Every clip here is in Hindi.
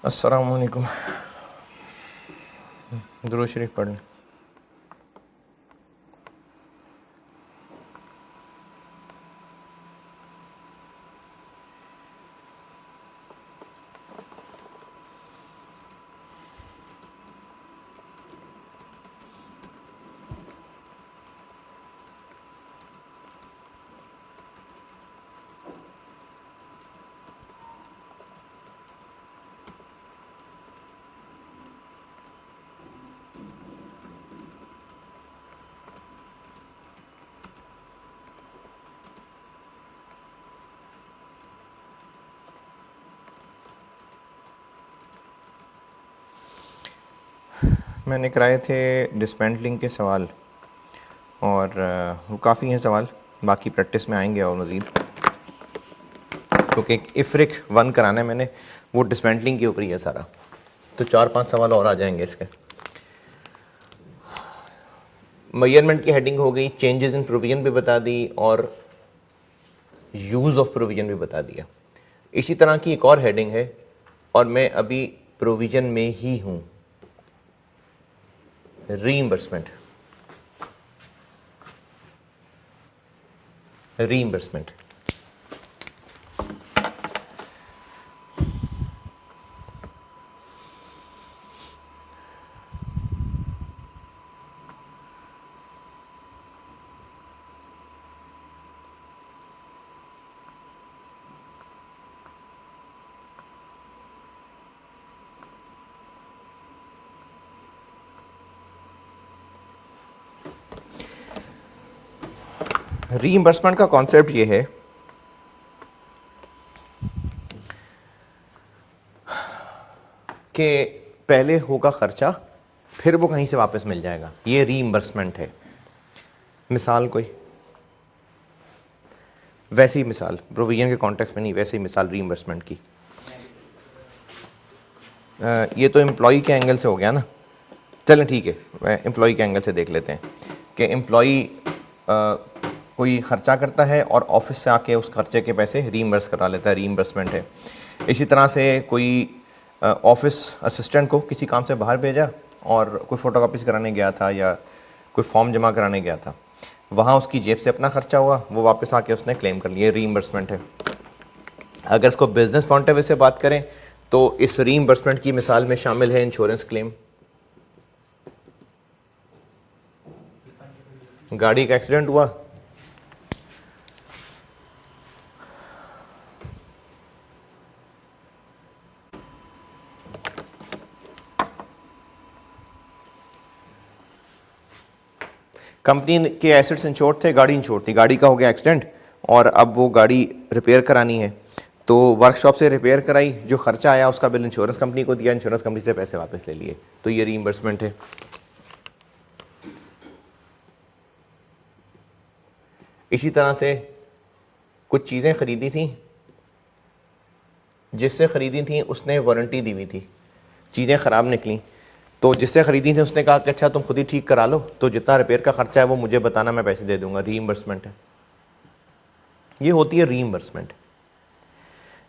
अस्सलामु अलैकुम। दुरूद शरीफ पढ़ लें। मैंने कराए थे डिस्मेंटलिंग के सवाल और वो काफ़ी हैं सवाल, बाकी प्रैक्टिस में आएंगे और मज़ीद, क्योंकि इफ्रिक 1 कराना है मैंने, वो डिस्मेंटलिंग के ऊपर ही है सारा, तो 4-5 सवाल और आ जाएंगे इसके। मेजरमेंट की हेडिंग हो गई, चेंजेस इन प्रोविजन भी बता दी और यूज़ ऑफ प्रोविजन भी बता दिया। इसी तरह की एक और हेडिंग है और मैं अभी प्रोविजन में ही हूँ, रीइंबर्समेंट। रीइंबर्समेंट रीइंबर्समेंट का कॉन्सेप्ट ये है कि पहले होगा खर्चा, फिर वो कहीं से वापस मिल जाएगा, ये रीइंबर्समेंट है। मिसाल कोई वैसी मिसाल, प्रोविजन के कॉन्टेक्स्ट में नहीं, वैसी मिसाल रीइंबर्समेंट की। ये तो एम्प्लॉई के एंगल से हो गया ना, चलें ठीक है, एम्प्लॉई के एंगल से देख लेते हैं कि एम्प्लॉई कोई खर्चा करता है और ऑफिस से आके उस खर्चे के पैसे रीइंबर्स करा लेता है, रीइंबर्समेंट है। इसी तरह से कोई ऑफिस असिस्टेंट को किसी काम से बाहर भेजा और कोई फ़ोटोकॉपीज़ कराने गया था या कोई फॉर्म जमा कराने गया था, वहाँ उसकी जेब से अपना खर्चा हुआ, वो वापस आके उसने क्लेम कर लिया, रीइंबर्समेंट है। अगर इसको बिजनेस पॉइंट ऑफ व्यू से बात करें तो इस रीइंबर्समेंट की मिसाल में शामिल है इंश्योरेंस क्लेम। गाड़ी का एक्सीडेंट हुआ, कंपनी के एसेट्स इंश्योर्ड थे, गाड़ी इंश्योर्ड थी, गाड़ी का हो गया एक्सीडेंट और अब वो गाड़ी रिपेयर करानी है, तो वर्कशॉप से रिपेयर कराई, जो खर्चा आया उसका बिल इंश्योरेंस कंपनी को दिया, इंश्योरेंस कंपनी से पैसे वापस ले लिए, तो ये रीइंबर्समेंट है। इसी तरह से कुछ चीज़ें ख़रीदी थी, जिससे ख़रीदी थी उसने वारंटी दी हुई थी, चीज़ें ख़राब निकली, तो जिससे ख़रीदी थी उसने कहा कि अच्छा तुम खुद ही ठीक करा लो, तो जितना रिपेयर का खर्चा है वो मुझे बताना, मैं पैसे दे दूंगा, रीइंबर्समेंट है। ये होती है रीइंबर्समेंट,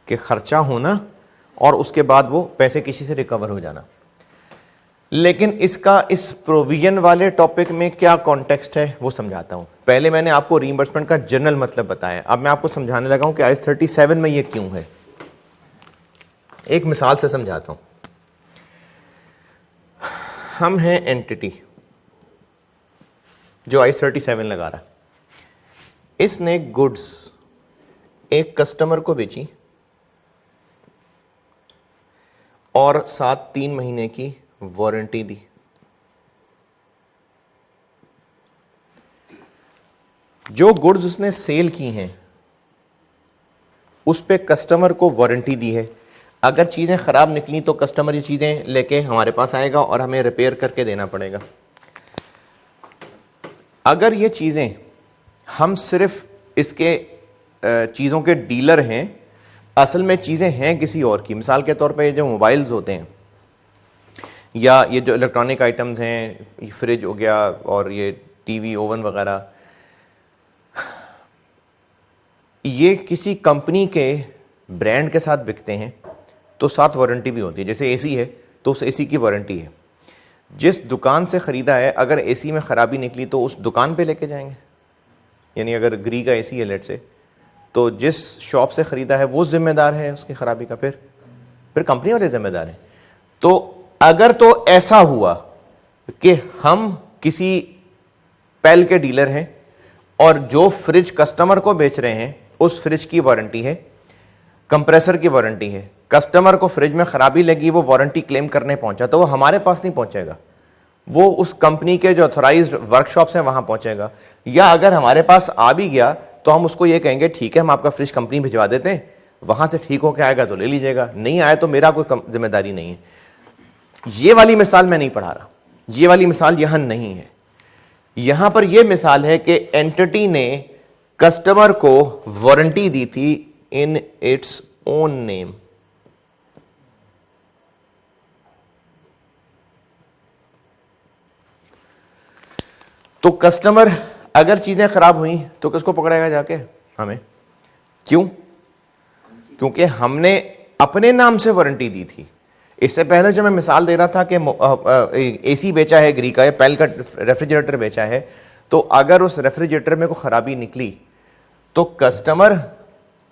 कि खर्चा होना और उसके बाद वो पैसे किसी से रिकवर हो जाना। लेकिन इसका इस प्रोविजन वाले टॉपिक में क्या कॉन्टेक्स्ट है वो समझाता हूं। पहले मैंने आपको रीइंबर्समेंट का जनरल मतलब बताया, अब मैं आपको समझाने लगा हूं कि आईएस 37 में ये क्यों है। एक मिसाल से समझाता हूं। हम हैं एंटिटी जो आईएस 37 लगा रहा, इसने गुड्स एक कस्टमर को बेची और साथ 3 महीने की वारंटी दी। जो गुड्स उसने सेल की हैं उस पे कस्टमर को वारंटी दी है, अगर चीज़ें ख़राब निकली तो कस्टमर ये चीज़ें लेके हमारे पास आएगा और हमें रिपेयर करके देना पड़ेगा। अगर ये चीज़ें हम सिर्फ इसके चीज़ों के डीलर हैं, असल में चीज़ें हैं किसी और की, मिसाल के तौर पे ये जो मोबाइल्स होते हैं या ये जो इलेक्ट्रॉनिक आइटम्स हैं, फ्रिज हो गया और ये टीवी, ओवन वगैरह, ये किसी कंपनी के ब्रांड के साथ बिकते हैं, तो साथ वारंटी भी होती है। जैसे एसी है तो उस एसी की वारंटी है। जिस दुकान से ख़रीदा है अगर एसी में ख़राबी निकली तो उस दुकान पे लेके जाएंगे, यानी अगर ग्री का एसी है लेट से, तो जिस शॉप से ख़रीदा है वो ज़िम्मेदार है उसकी ख़राबी का, फिर कंपनी वाले ज़िम्मेदार हैं। तो अगर तो ऐसा हुआ कि हम किसी पेल के डीलर हैं और जो फ्रिज कस्टमर को बेच रहे हैं उस फ्रिज की वारंटी है, कंप्रेसर की वारंटी है, कस्टमर को फ्रिज में खराबी लगी, वो वारंटी क्लेम करने पहुंचा, तो वो हमारे पास नहीं पहुंचेगा, वो उस कंपनी के जो ऑथराइज्ड वर्कशॉप्स हैं वहां पहुंचेगा। या अगर हमारे पास आ भी गया तो हम उसको ये कहेंगे ठीक है हम आपका फ्रिज कंपनी भिजवा देते हैं, वहां से ठीक होकर आएगा तो ले लीजिएगा, नहीं आया तो मेरा कोई जिम्मेदारी नहीं है। ये वाली मिसाल मैं नहीं पढ़ा रहा, ये वाली मिसाल यहां नहीं है। यहां पर यह मिसाल है कि एंटिटी ने कस्टमर को वारंटी दी थी इन इट्स ओन नेम। तो कस्टमर अगर चीजें खराब हुई तो किसको पकड़ेगा जाके? हमें। क्यों? क्योंकि हमने अपने नाम से वारंटी दी थी। इससे पहले जो मैं मिसाल दे रहा था कि एसी बेचा है ग्री का या पेल का रेफ्रिजरेटर बेचा है, तो अगर उस रेफ्रिजरेटर में कोई खराबी निकली तो कस्टमर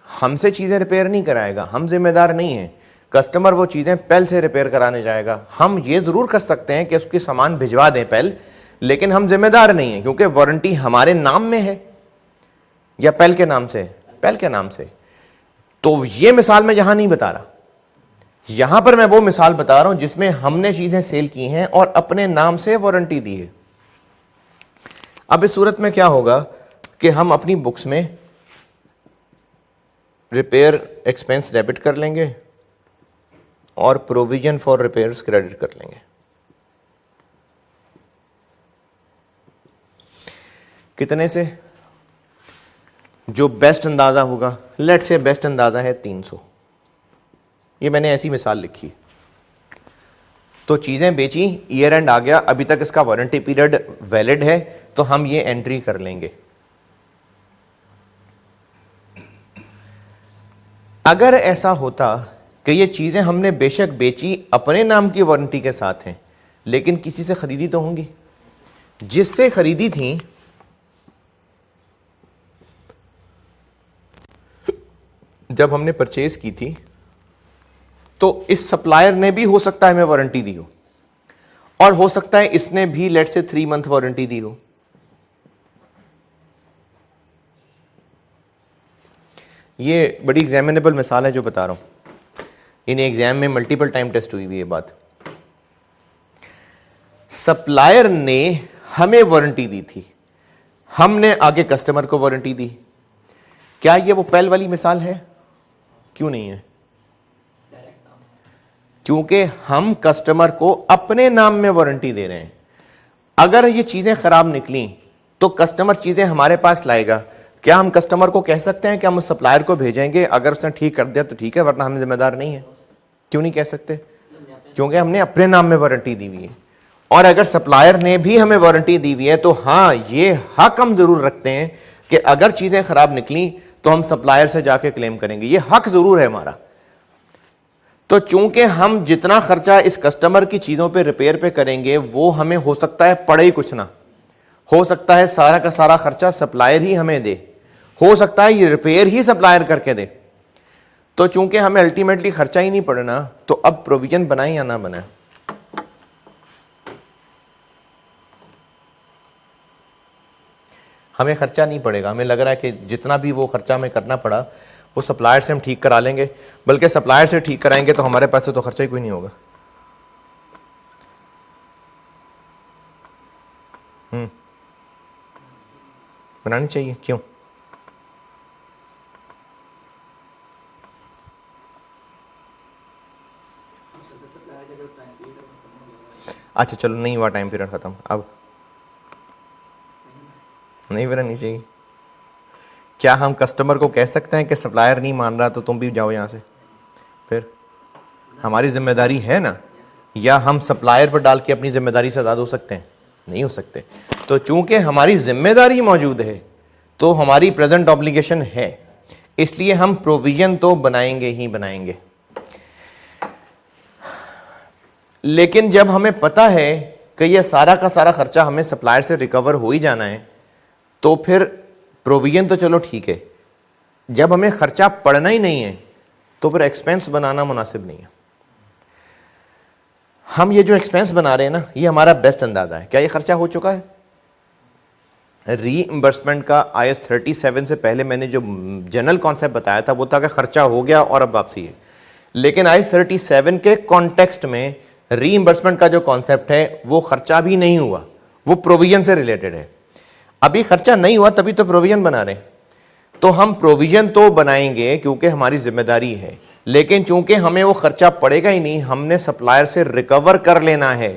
हमसे चीजें रिपेयर नहीं कराएगा, हम जिम्मेदार नहीं हैं। कस्टमर वो चीजें पेल से रिपेयर कराने जाएगा। हम ये जरूर कर सकते हैं कि उसकी सामान भिजवा दें पेल, लेकिन हम जिम्मेदार नहीं हैं क्योंकि वारंटी हमारे नाम में है या पेल के नाम से, पेल के नाम से। तो ये मिसाल मैं यहां नहीं बता रहा, यहां पर मैं वो मिसाल बता रहा हूं जिसमें हमने चीजें सेल की हैं और अपने नाम से वारंटी दी है। अब इस सूरत में क्या होगा कि हम अपनी बुक्स में रिपेयर एक्सपेंस डेबिट कर लेंगे और प्रोविजन फॉर रिपेयर्स क्रेडिट कर लेंगे। कितने से? जो बेस्ट अंदाजा होगा, लेट से बेस्ट अंदाजा है 300। ये मैंने ऐसी मिसाल लिखी। तो चीजें बेची, ईयर एंड आ गया, अभी तक इसका वारंटी पीरियड वैलिड है, तो हम ये एंट्री कर लेंगे। अगर ऐसा होता कि ये चीजें हमने बेशक बेची अपने नाम की वारंटी के साथ हैं, लेकिन किसी से खरीदी तो होंगी, जिससे खरीदी थी जब हमने परचेज की थी, तो इस सप्लायर ने भी हो सकता है हमें वारंटी दी हो, और हो सकता है इसने भी लेट से 3 मंथ वारंटी दी हो। ये बड़ी एग्जामिनेबल मिसाल है जो बता रहा हूं, इन एग्जाम में मल्टीपल टाइम टेस्ट हुई हुई ये बात। सप्लायर ने हमें वारंटी दी थी, हमने आगे कस्टमर को वारंटी दी। क्या ये वो पहल वाली मिसाल है? क्यों नहीं है? क्योंकि हम कस्टमर को अपने नाम में वारंटी दे रहे हैं। अगर ये चीजें खराब निकली तो कस्टमर चीजें हमारे पास लाएगा। क्या हम कस्टमर को कह सकते हैं कि हम उस सप्लायर को भेजेंगे, अगर उसने ठीक कर दिया तो ठीक है, वरना हम जिम्मेदार नहीं है? क्यों नहीं कह सकते? क्योंकि हमने अपने नाम में वारंटी दी हुई है। और अगर सप्लायर ने भी हमें वारंटी दी हुई है तो हाँ, ये हक हम जरूर रखते हैं कि अगर चीजें खराब निकली तो हम सप्लायर से जाके क्लेम करेंगे, ये हक जरूर है हमारा। तो चूंकि हम जितना खर्चा इस कस्टमर की चीजों पे रिपेयर पे करेंगे वो हमें हो सकता है पड़े ही कुछ ना, हो सकता है सारा का सारा खर्चा सप्लायर ही हमें दे, हो सकता है ये रिपेयर ही सप्लायर करके दे। तो चूंकि हमें अल्टीमेटली खर्चा ही नहीं पड़ना, तो अब प्रोविजन बनाए या ना बनाए? हमें खर्चा नहीं पड़ेगा। हमें लग रहा है कि जितना भी वो खर्चा हमें करना पड़ा वो सप्लायर से हम ठीक करा लेंगे, बल्कि सप्लायर से ठीक कराएंगे तो हमारे पास से तो खर्चा ही कोई नहीं होगा। बनानी चाहिए। क्यों? अच्छा चलो, नहीं हुआ टाइम पीरियड खत्म, अब नहीं बनानी चाहिए। क्या हम कस्टमर को कह सकते हैं कि सप्लायर नहीं मान रहा तो तुम भी जाओ यहाँ से? फिर हमारी जिम्मेदारी है ना, या हम सप्लायर पर डाल के अपनी जिम्मेदारी से आज़ाद हो सकते हैं? नहीं हो सकते। तो चूंकि हमारी जिम्मेदारी मौजूद है तो हमारी प्रेजेंट ऑब्लिगेशन है, इसलिए हम प्रोविजन तो बनाएंगे ही बनाएंगे। लेकिन जब हमें पता है कि यह सारा का सारा खर्चा हमें सप्लायर से रिकवर हो ही जाना है, तो फिर प्रोविजन तो चलो ठीक है, जब हमें खर्चा पड़ना ही नहीं है तो फिर एक्सपेंस बनाना मुनासिब नहीं है। हम ये जो एक्सपेंस बना रहे हैं ना, ये हमारा बेस्ट अंदाजा है। क्या ये खर्चा हो चुका है? रीइंबर्समेंट का IAS 37 से पहले मैंने जो जनरल कॉन्सेप्ट बताया था वो था कि खर्चा हो गया और अब वापसी है, लेकिन IAS 37 के कॉन्टेक्स्ट में रीइंबर्समेंट का जो कॉन्सेप्ट है वो खर्चा भी नहीं हुआ, वो प्रोविजन से रिलेटेड है। अभी खर्चा नहीं हुआ तभी तो प्रोविजन बना रहे हैं। तो हम प्रोविजन तो बनाएंगे क्योंकि हमारी जिम्मेदारी है, लेकिन चूंकि हमें वो खर्चा पड़ेगा ही नहीं, हमने सप्लायर से रिकवर कर लेना है,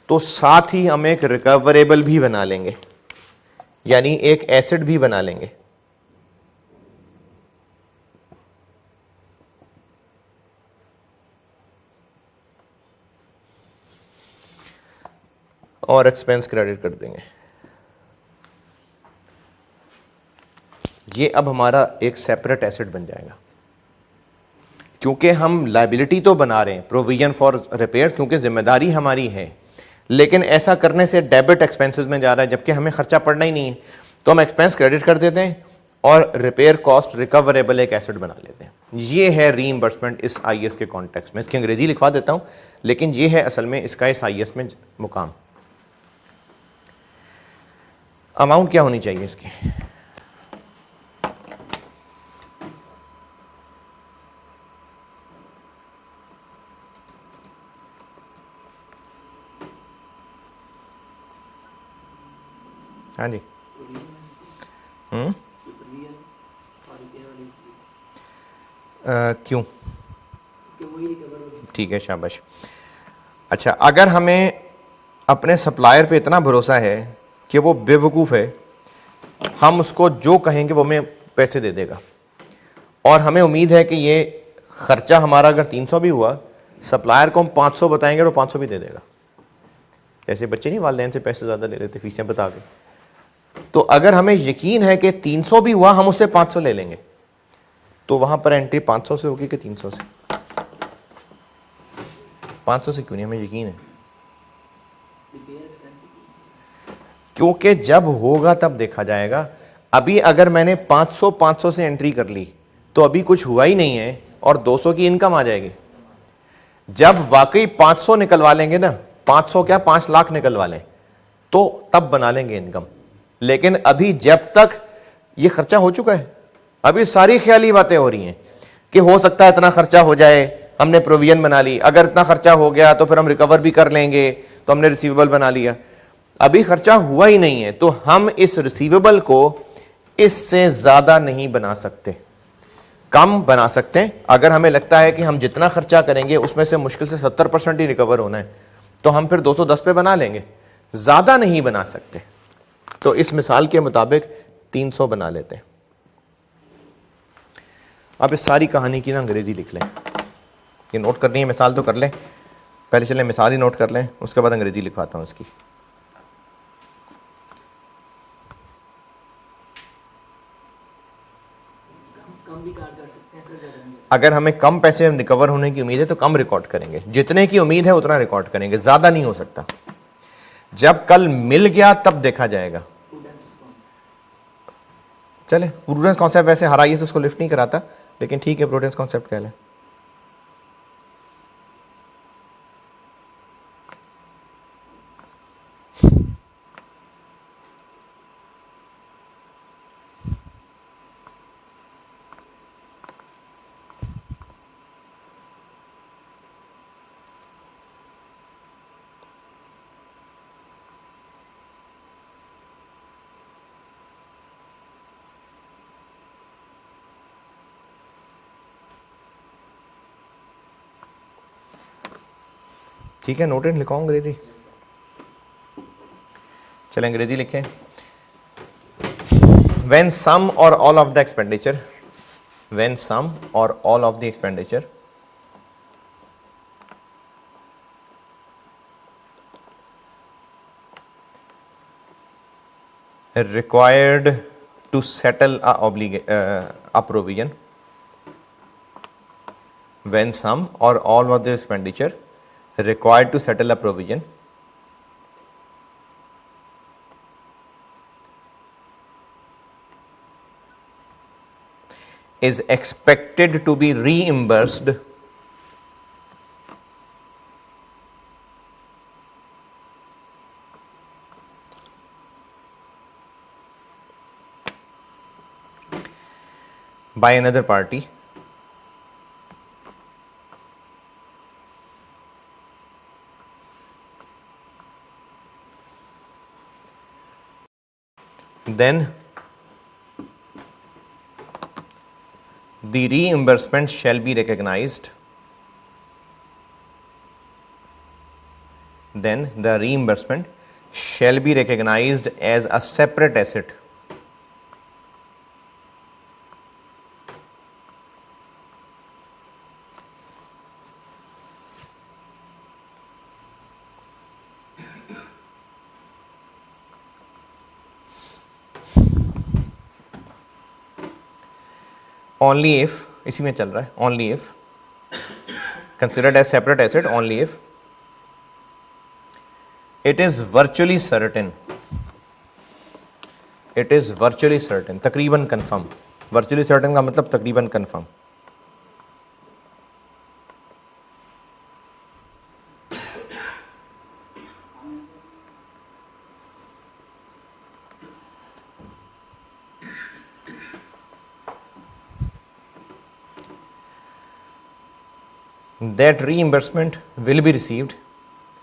तो साथ ही हम एक रिकवरेबल भी बना लेंगे, यानी एक एसेट भी बना लेंगे। और एक्सपेंस क्रेडिट कर देंगे। ये अब हमारा एक सेपरेट एसेट बन जाएगा, क्योंकि हम लायबिलिटी तो बना रहे हैं, प्रोविजन फॉर रिपेयर्स, क्योंकि जिम्मेदारी हमारी है, लेकिन ऐसा करने से डेबिट एक्सपेंसेस में जा रहा है, जबकि हमें खर्चा पड़ना ही नहीं है। तो हम एक्सपेंस क्रेडिट कर देते हैं और रिपेयर कॉस्ट रिकवरेबल एक एसेट बना लेते हैं। ये है रीइंबर्समेंट इस IAS के कॉन्टेक्स्ट में। इसकी अंग्रेजी लिखवा देता हूं, लेकिन ये है असल में इसका इस IAS में मुकाम। अमाउंट क्या होनी चाहिए इसकी? हाँ जी, क्यों? ठीक है, शाबाश। अच्छा, अगर हमें अपने सप्लायर पे इतना भरोसा है कि वो बेवकूफ़ है, हम उसको जो कहेंगे वो हमें पैसे दे देगा, और हमें उम्मीद है कि ये खर्चा हमारा अगर 300 भी हुआ, सप्लायर को हम 500 बताएंगे और 500 भी दे देगा। ऐसे बच्चे नहीं वालिदैन से पैसे ज़्यादा ले लेते फीसें बता के। तो अगर हमें यकीन है कि 300 भी हुआ, हम उससे 500 ले लेंगे, तो वहां पर एंट्री 500 से होगी कि 300 से? 500 से क्यों नहीं? हमें यकीन है, क्योंकि जब होगा तब देखा जाएगा। अभी अगर मैंने 500 से एंट्री कर ली तो अभी कुछ हुआ ही नहीं है और 200 की इनकम आ जाएगी। जब वाकई 500 निकलवा लेंगे ना, 500 क्या 5 लाख निकलवा लें, तो तब बना लेंगे इनकम। लेकिन अभी जब तक ये खर्चा हो चुका है, अभी सारी ख्याली बातें हो रही हैं कि हो सकता है इतना खर्चा हो जाए, हमने प्रोविजन बना ली, अगर इतना खर्चा हो गया तो फिर हम रिकवर भी कर लेंगे, तो हमने रिसीवेबल बना लिया। अभी खर्चा हुआ ही नहीं है, तो हम इस रिसीवेबल को इससे ज्यादा नहीं बना सकते, कम बना सकते हैं। अगर हमें लगता है कि हम जितना खर्चा करेंगे उसमें से मुश्किल से 70% ही रिकवर होना है, तो हम फिर 210 पे बना लेंगे, ज्यादा नहीं बना सकते। तो इस मिसाल के मुताबिक 300 बना लेते हैं। अब इस सारी कहानी की ना अंग्रेजी लिख लें, ये नोट करनी है, मिसाल तो कर लें, पहले चलें मिसाल ही नोट कर लें, उसके बाद अंग्रेजी लिखवाता हूं इसकी। अगर हमें कम पैसे रिकवर होने की उम्मीद है तो कम रिकॉर्ड करेंगे, जितने की उम्मीद है उतना रिकॉर्ड करेंगे, ज्यादा नहीं हो सकता। जब कल मिल गया तब देखा जाएगा। चले, प्रूडेंस कॉन्सेप्ट वैसे हर IAS उसको लिफ्ट नहीं कराता, लेकिन ठीक है, प्रूडेंस कॉन्सेप्ट कह लें। ठीक है, नोटेड लिखाओ अंग्रेजी। चले अंग्रेजी लिखें। When some or all of the expenditure, when some or all of the expenditure required to settle a provision, when some or all of the expenditure required to settle a provision is expected to be reimbursed by another party then the reimbursement shall be recognized. Then the reimbursement shall be recognized as a separate asset only if, इसी में चल रहा है, only if considered as separate asset only if it is virtually certain, तकरीबन कंफर्म, virtually certain का मतलब तकरीबन confirm, that reimbursement will be received,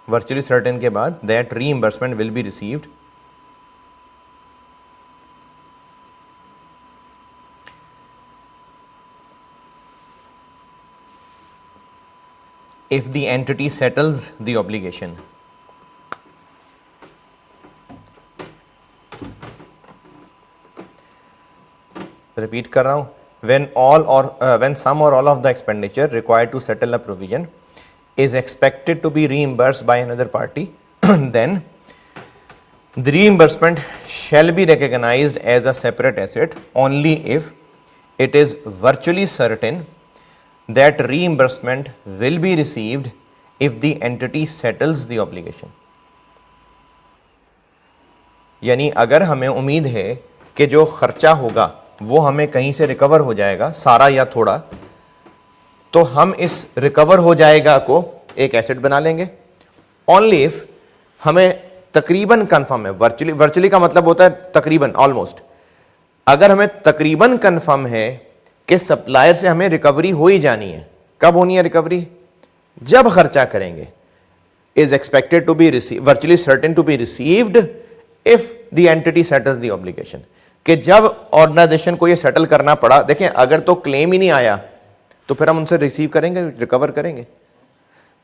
virtually certain के बाद that reimbursement will be received if the entity settles the obligation. Repeat कर रहा हूँ, when some or all of the expenditure required to settle a provision is expected to be reimbursed by another party, then the reimbursement shall be recognized as a separate asset only if it is virtually certain that reimbursement will be received if the entity settles the obligation. यानी अगर हमें उम्मीद है कि जो खर्चा होगा वो हमें कहीं से रिकवर हो जाएगा, सारा या थोड़ा, तो हम इस रिकवर हो जाएगा को एक एसेट बना लेंगे ओनली इफ हमें तकरीबन कंफर्म है। वर्चुअली का मतलब होता है तकरीबन, ऑलमोस्ट। अगर हमें तकरीबन कंफर्म है कि सप्लायर से हमें रिकवरी हो ही जानी है, कब होनी है रिकवरी? जब खर्चा करेंगे। Is expected to be virtually certain to be received if the entity settles the obligation, कि जब ऑर्गेनाइजेशन को ये सेटल करना पड़ा, देखें अगर तो क्लेम ही नहीं आया तो फिर हम उनसे रिसीव करेंगे, रिकवर करेंगे।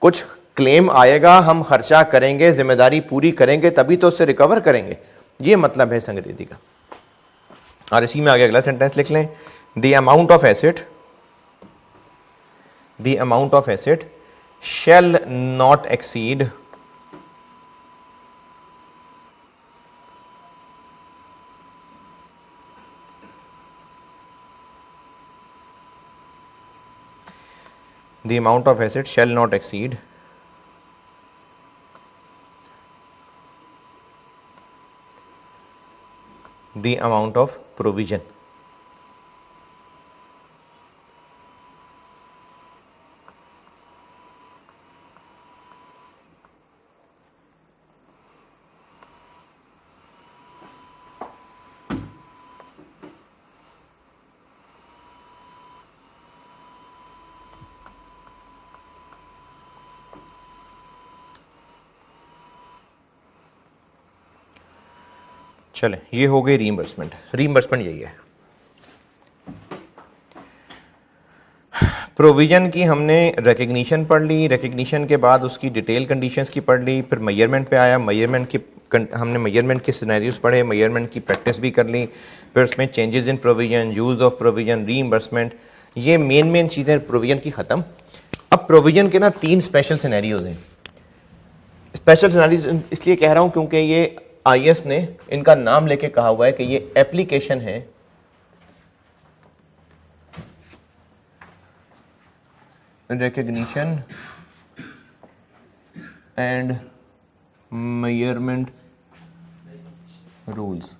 कुछ क्लेम आएगा, हम खर्चा करेंगे, जिम्मेदारी पूरी करेंगे, तभी तो उससे रिकवर करेंगे। ये मतलब है इस अंग्रेजी का। और इसी में आगे अगला सेंटेंस लिख लें, the amount of asset shall not exceed the amount of asset shall not exceed the amount of provision. चले, ये हो गई रीइंबर्समेंट। रीइंबर्समेंट यही है। प्रोविजन की हमने रिकग्निशन पढ़ ली, रिकग्निशन के बाद उसकी डिटेल कंडीशंस की पढ़ ली, फिर मेजरमेंट पे आया, हमने मेजरमेंट के सिनेरियोज पढ़े, मेजरमेंट की प्रैक्टिस भी कर ली, फिर उसमें changes in provision, use of provision, reimbursement, ये मेन चीज़ें प्रोविजन की ख़त्म। अब प्रोविजन के ना 3 स्पेशल सिनेरियोज हैं। स्पेशल सिनेरियोज इसलिए कह रहा हूँ क्योंकि ये IAS ने इनका नाम लेके कहा हुआ है कि ये एप्लीकेशन है रिकग्निशन एंड मेजरमेंट रूल्स।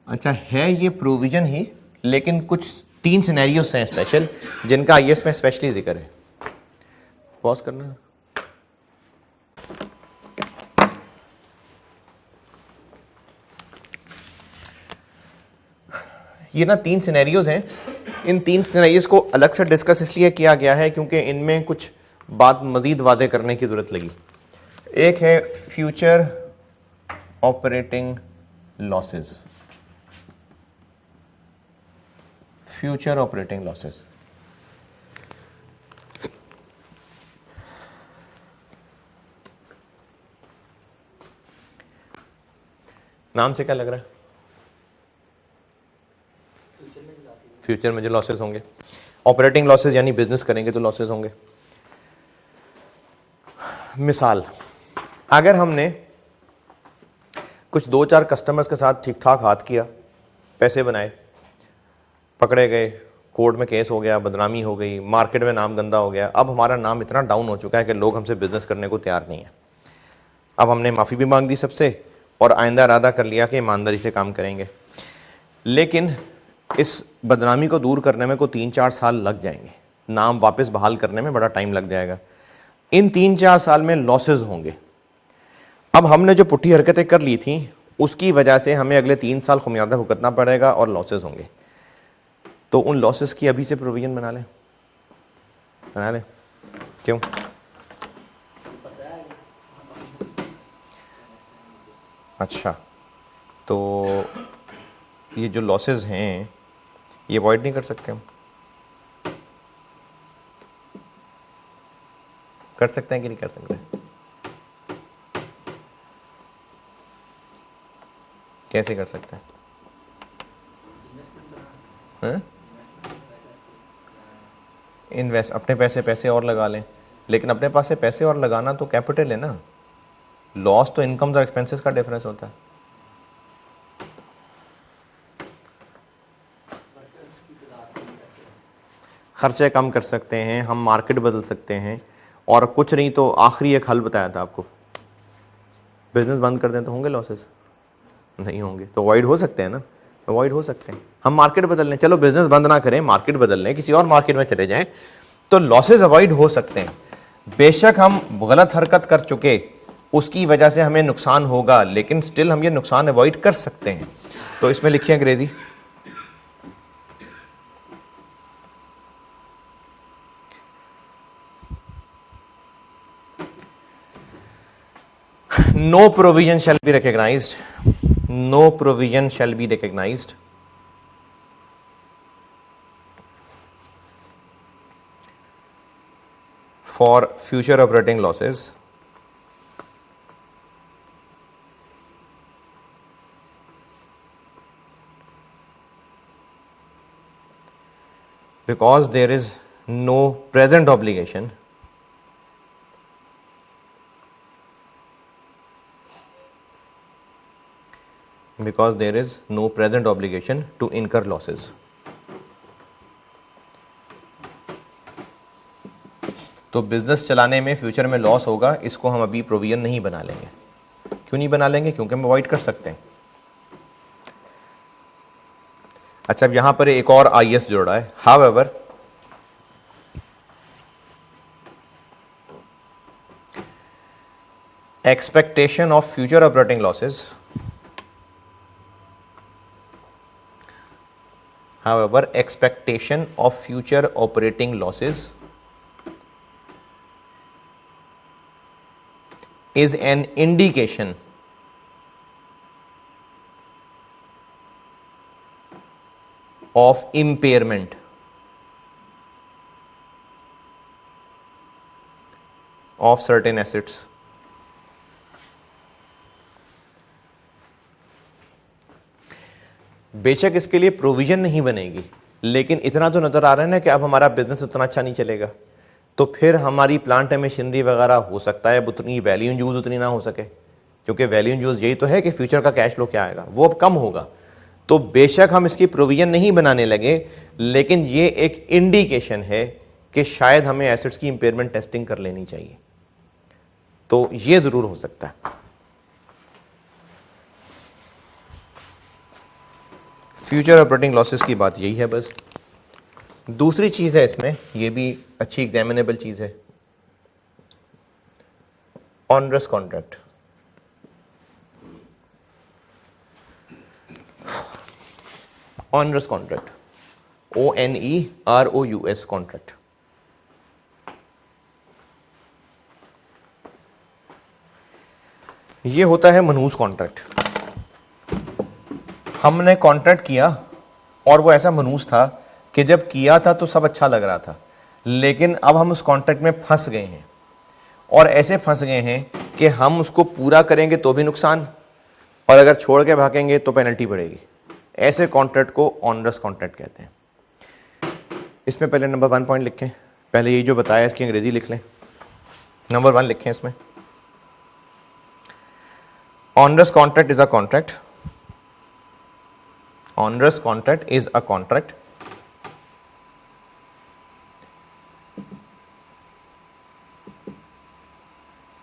अच्छा है ये प्रोविजन ही, लेकिन कुछ 3 सिनेरियोस हैं स्पेशल जिनका आईएएस में स्पेशली जिक्र है। पॉज करना। ये ना 3 सिनेरियोज हैं। इन 3 सिनेरियोज को अलग से डिस्कस इसलिए किया गया है क्योंकि इनमें कुछ बात मजीद वाज़े करने की ज़रूरत लगी। एक है future operating losses. Future operating losses, नाम से क्या लग रहा है? फ्यूचर में जो लॉसेस होंगे, ऑपरेटिंग लॉसेस यानी बिजनेस करेंगे तो लॉसेस होंगे। मिसाल, अगर हमने कुछ 2-4 कस्टमर्स के साथ ठीक ठाक हाथ किया, पैसे बनाए, पकड़े गए, कोर्ट में केस हो गया, बदनामी हो गई, मार्केट में नाम गंदा हो गया, अब हमारा नाम इतना डाउन हो चुका है कि लोग हमसे बिजनेस करने को तैयार नहीं है। अब हमने माफ़ी भी मांग दी सबसे और आइंदा इरादा कर लिया कि ईमानदारी से काम करेंगे, लेकिन इस बदनामी को दूर करने में को 3-4 साल लग जाएंगे, नाम वापस बहाल करने में बड़ा टाइम लग जाएगा। इन 3-4 साल में लॉसेस होंगे। अब हमने जो पुट्ठी हरकतें कर ली थी उसकी वजह से हमें अगले 3 साल खुमियाजा भुगतना पड़ेगा और लॉसेस होंगे। तो उन लॉसेस की अभी से प्रोविजन बना लें। क्यों? अच्छा, तो ये जो लॉसेस हैं ये अवॉइड नहीं कर सकते हम? कर सकते हैं कि नहीं कर सकते? कैसे कर सकते हैं? इन्वेस्ट, अपने पैसे और लगा लें, लेकिन अपने पास से पैसे और लगाना तो कैपिटल है ना। लॉस तो इनकम्स और एक्सपेंसेस का डिफरेंस होता है। खर्चे कम कर सकते हैं हम, मार्केट बदल सकते हैं, और कुछ नहीं तो आखिरी एक हल बताया था आपको, बिजनेस बंद कर दें तो होंगे लॉसेस? नहीं होंगे। तो अवॉइड हो सकते हैं ना, अवॉइड हो सकते हैं। हम मार्केट बदल लें, चलो बिजनेस बंद ना करें, मार्केट बदल लें, किसी और मार्केट में चले जाएं, तो लॉसेस अवॉइड हो सकते हैं। बेशक हम गलत हरकत कर चुके, उसकी वजह से हमें नुकसान होगा, लेकिन स्टिल हम ये नुकसान अवॉइड कर सकते हैं। तो इसमें लिखिए अंग्रेजी, no provision shall be recognized, no provision shall be recognized for future operating losses because there is no present obligation to incur losses. तो बिजनेस चलाने में फ्यूचर में लॉस होगा, इसको हम अभी प्रोविजन नहीं बना लेंगे। क्यों नहीं बना लेंगे? क्योंकि हम अवॉइड कर सकते हैं। अच्छा, अब यहां पर एक और आईएस जोड़ा है, however expectation of future operating losses, however expectation of future operating losses is an indication of impairment of certain assets. बेशक इसके लिए प्रोविजन नहीं बनेगी, लेकिन इतना तो नजर आ रहा है ना कि अब हमारा बिजनेस उतना अच्छा नहीं चलेगा, तो फिर हमारी प्लांट मशीनरी वगैरह हो सकता है उतनी वैल्यू इन यूज उतनी ना हो सके, क्योंकि वैल्यू इन यूज यही तो है कि फ्यूचर का कैश फ्लो क्या आएगा वो अब कम होगा। तो बेशक हम इसकी प्रोविजन नहीं बनाने लगे, लेकिन ये एक इंडिकेशन है कि शायद हमें एसेट्स की इंपेयरमेंट टेस्टिंग कर लेनी चाहिए। तो ये जरूर हो सकता है। फ्यूचर ऑपरेटिंग लॉसेस की बात यही है बस। दूसरी चीज है इसमें, ये भी अच्छी एग्जामिनेबल चीज है, onerous contract. Onerous contract, ONEROUS contract. ये होता है मनहूस कॉन्ट्रैक्ट। हमने कॉन्ट्रैक्ट किया और वो ऐसा मनहूस था कि जब किया था तो सब अच्छा लग रहा था, लेकिन अब हम उस कॉन्ट्रैक्ट में फंस गए हैं, और ऐसे फंस गए हैं कि हम उसको पूरा करेंगे तो भी नुकसान, और अगर छोड़ के भागेंगे तो पेनल्टी पड़ेगी। ऐसे कॉन्ट्रैक्ट को ऑनरस कॉन्ट्रैक्ट कहते हैं। इसमें पहले नंबर 1 पॉइंट लिखें, पहले ये जो बताया इसकी अंग्रेजी लिख लें। नंबर 1 लिखें इसमें, onerous contract is a contract, onerous contract is a contract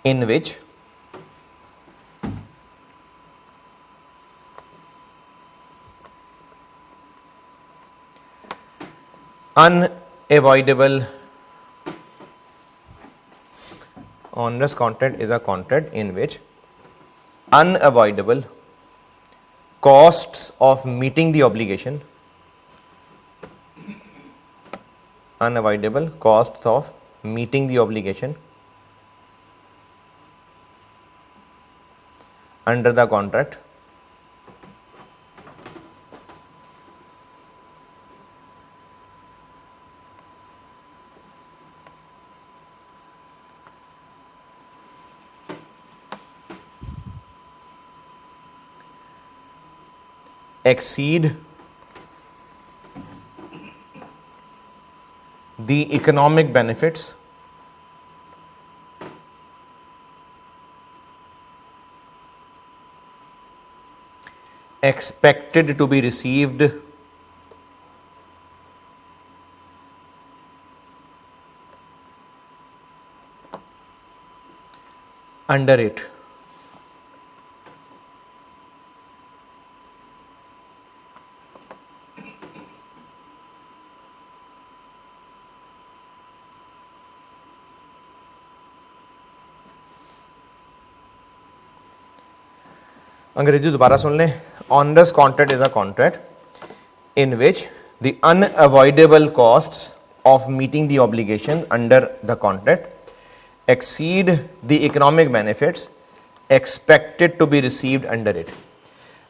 in which unavoidable onerous contract is a contract in which unavoidable costs of meeting the obligation, unavoidable costs of meeting the obligation under the contract exceed the economic benefits expected to be received under it. अंग्रेजी दोबारा सुन लें। Onerous contract is a contract in which the unavoidable costs of meeting the obligation under the contract exceed the economic benefits expected to be received under it.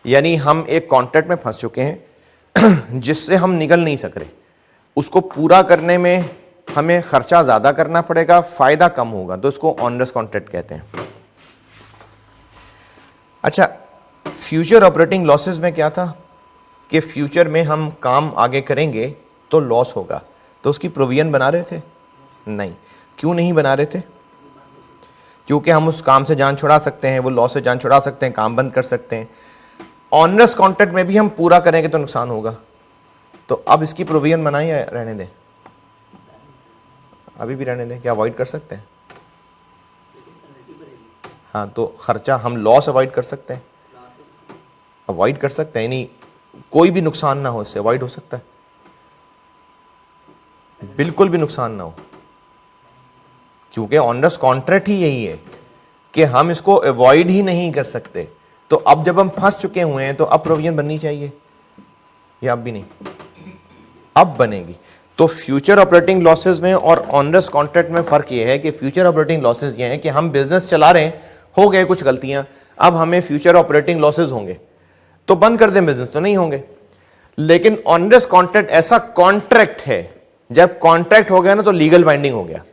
यानी हम एक कॉन्ट्रैक्ट में फंस चुके हैं जिससे हम निकल नहीं सक रहे, उसको पूरा करने में हमें खर्चा ज़्यादा करना पड़ेगा, फ़ायदा कम होगा, तो इसको ऑनरस कॉन्ट्रैक्ट कहते हैं। अच्छा, फ्यूचर ऑपरेटिंग लॉसेस में क्या था कि फ्यूचर में हम काम आगे करेंगे तो लॉस होगा, तो उसकी प्रोविजन बना रहे थे? नहीं। क्यों नहीं बना रहे थे? क्योंकि हम उस काम से जान छुड़ा सकते हैं, वो लॉस से जान छुड़ा सकते हैं, काम बंद कर सकते हैं। ऑनरस कॉन्ट्रैक्ट में भी हम पूरा करेंगे तो नुकसान होगा, तो अब इसकी प्रोविजन बनाएं या रहने दें? अभी भी रहने दें, क्या अवॉइड कर सकते हैं? हाँ, तो खर्चा हम लॉस अवॉइड कर सकते हैं, अवॉइड कर सकते हैं, यानी कोई भी नुकसान ना हो, इससे अवॉइड हो सकता है, बिल्कुल भी नुकसान ना हो, क्योंकि ऑनरस कॉन्ट्रैक्ट ही यही है कि हम इसको अवॉइड ही नहीं कर सकते। तो अब जब हम फंस चुके हुए हैं तो अब प्रोविजन बननी चाहिए, या अब भी नहीं? अब बनेगी। तो फ्यूचर ऑपरेटिंग लॉसेस में और ऑनरस कॉन्ट्रैक्ट में फर्क यह है कि फ्यूचर ऑपरेटिंग लॉसेस ये हैं कि हम बिजनेस चला रहे हैं, हो गए कुछ गलतियां, अब हमें फ्यूचर ऑपरेटिंग लॉसेस होंगे, तो बंद कर दें बिजनेस, तो नहीं होंगे। लेकिन ऑनरस कॉन्ट्रैक्ट ऐसा कॉन्ट्रैक्ट है, जब कॉन्ट्रैक्ट हो गया ना तो लीगल बाइंडिंग हो गया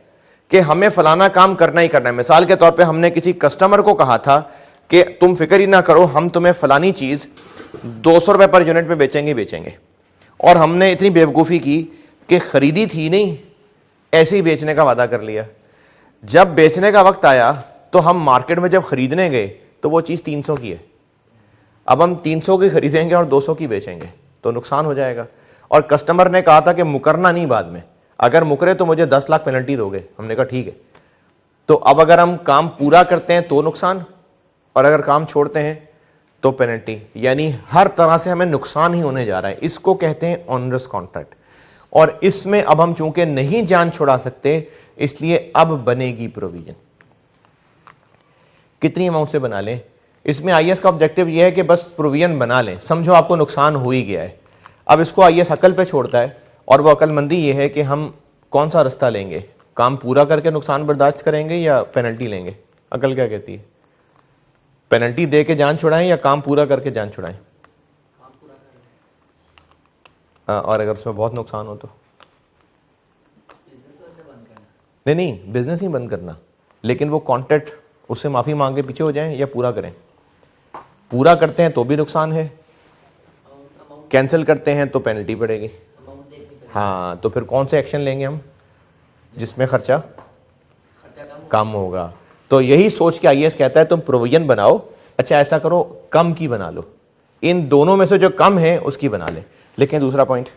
कि हमें फलाना काम करना ही करना है। मिसाल के तौर पे हमने किसी कस्टमर को कहा था कि तुम फिक्र ही ना करो, हम तुम्हें फलानी चीज 200 रुपए पर यूनिट में बेचेंगे, और हमने इतनी बेवकूफ़ी की कि खरीदी थी नहीं, ऐसे ही बेचने का वादा कर लिया। जब बेचने का वक्त आया तो हम मार्केट में जब खरीदने गए तो वो चीज़ 300 की है। अब हम 300 की खरीदेंगे और 200 की बेचेंगे तो नुकसान हो जाएगा। और कस्टमर ने कहा था कि मुकरना नहीं, बाद में अगर मुकरे तो मुझे 10 लाख पेनल्टी दोगे। हमने कहा ठीक है। तो अब अगर हम काम पूरा करते हैं तो नुकसान, और अगर काम छोड़ते हैं तो पेनल्टी, यानी हर तरह से हमें नुकसान ही होने जा रहा है। इसको कहते हैं ऑनरस कॉन्ट्रैक्ट। और इसमें अब हम चूंकि नहीं जान छुड़ा सकते, इसलिए अब बनेगी प्रोविजन। कितनी अमाउंट से बना लें? इसमें आईएएस का ऑब्जेक्टिव यह है कि बस प्रोविजन बना लें। समझो आपको नुकसान हो ही गया है, अब इसको आईएएस अकल पे छोड़ता है, और वो अकलमंदी ये है कि हम कौन सा रास्ता लेंगे, काम पूरा करके नुकसान बर्दाश्त करेंगे या पेनल्टी लेंगे। अकल क्या कहती है? पेनल्टी दे के जान छुड़ाएं या काम पूरा करके जान छुड़ाएं? और अगर उसमें बहुत नुकसान हो तो? नहीं, बिजनेस ही बंद करना, लेकिन वो कॉन्ट्रैक्ट उससे माफी मांग के पीछे हो जाएं या पूरा करें। पूरा करते हैं तो भी नुकसान है, कैंसिल करते हैं तो पेनल्टी पड़ेगी। हाँ, तो फिर कौन से एक्शन लेंगे हम जिसमें खर्चा कम होगा? तो यही सोच के आईएएस कहता है तुम प्रोविजन बनाओ। अच्छा ऐसा करो, कम की बना लो, इन दोनों में से जो कम है उसकी बना ले। लेकिन दूसरा पॉइंट,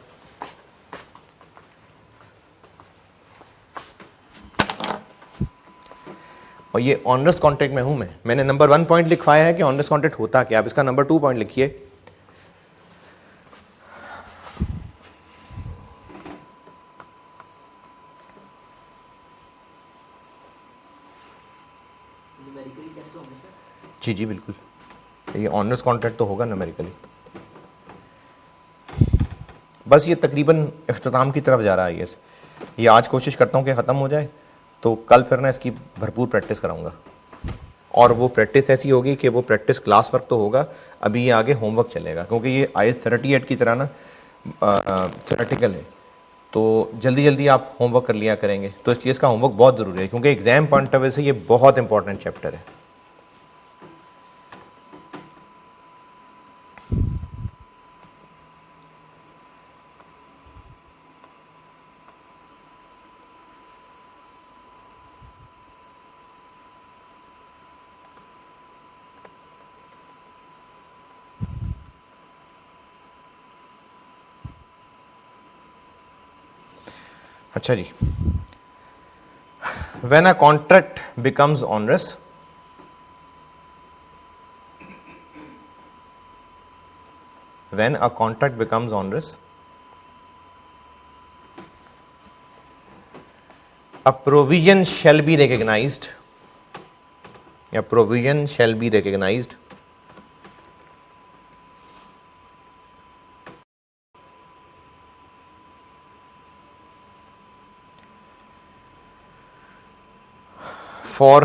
और ये ऑनरस कॉन्ट्रैक्ट में हूं मैंने नंबर 1 पॉइंट लिखवाया है कि ऑनरस कॉन्ट्रैक्ट होता क्या। आप इसका नंबर 2 पॉइंट लिखिए। जी बिल्कुल, ये ऑनरस कॉन्ट्रैक्ट तो होगा न्यूमेरिकली। बस ये तकरीबन इख्तिताम की तरफ जा रहा है ये आज कोशिश करता हूँ कि ख़त्म हो जाए, तो कल फिर ना इसकी भरपूर प्रैक्टिस कराऊंगा। और वो प्रैक्टिस ऐसी होगी कि वो प्रैक्टिस क्लास वर्क तो होगा, अभी ये आगे होमवर्क चलेगा, क्योंकि ये IAS 38 की तरह ना थ्योरेटिकल है, तो जल्दी जल्दी आप होमवर्क कर लिया करेंगे। तो इसलिए इसका होमवर्क बहुत ज़रूरी है, क्योंकि एग्जाम पॉइंट ऑफ व्यू से ये बहुत इंपॉर्टेंट चैप्टर है। अच्छा जी, when a contract becomes onerous, when a contract becomes onerous, a provision shall be recognized, a provision shall be recognized for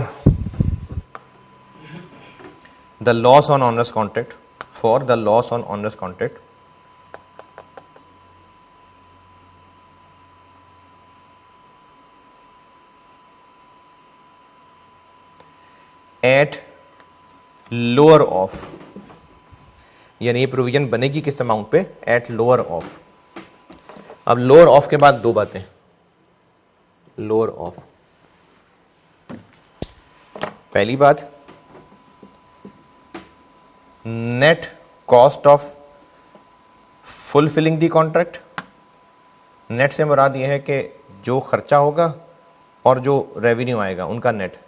the loss on onerous contract, for the loss on onerous contract at lower of, यानी ये प्रोविजन बनेगी किस अमाउंट पे? At lower of. अब लोअर ऑफ के बाद दो बातें, लोअर ऑफ। पहली बात, net cost of fulfilling the contract. Net से मुराद यह है कि जो खर्चा होगा और जो रेवेन्यू आएगा उनका net.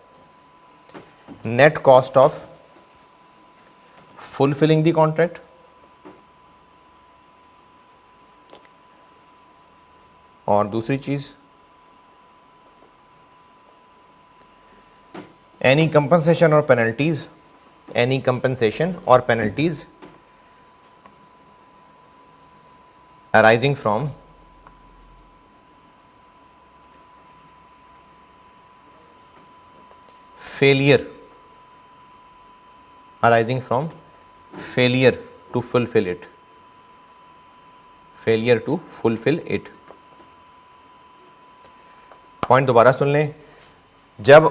Net cost of fulfilling the contract, और दूसरी चीज any compensation or penalties, any compensation or penalties arising from failure, arising from failure to fulfill it, failure to fulfill it। Point दोबारा सुन लें, जब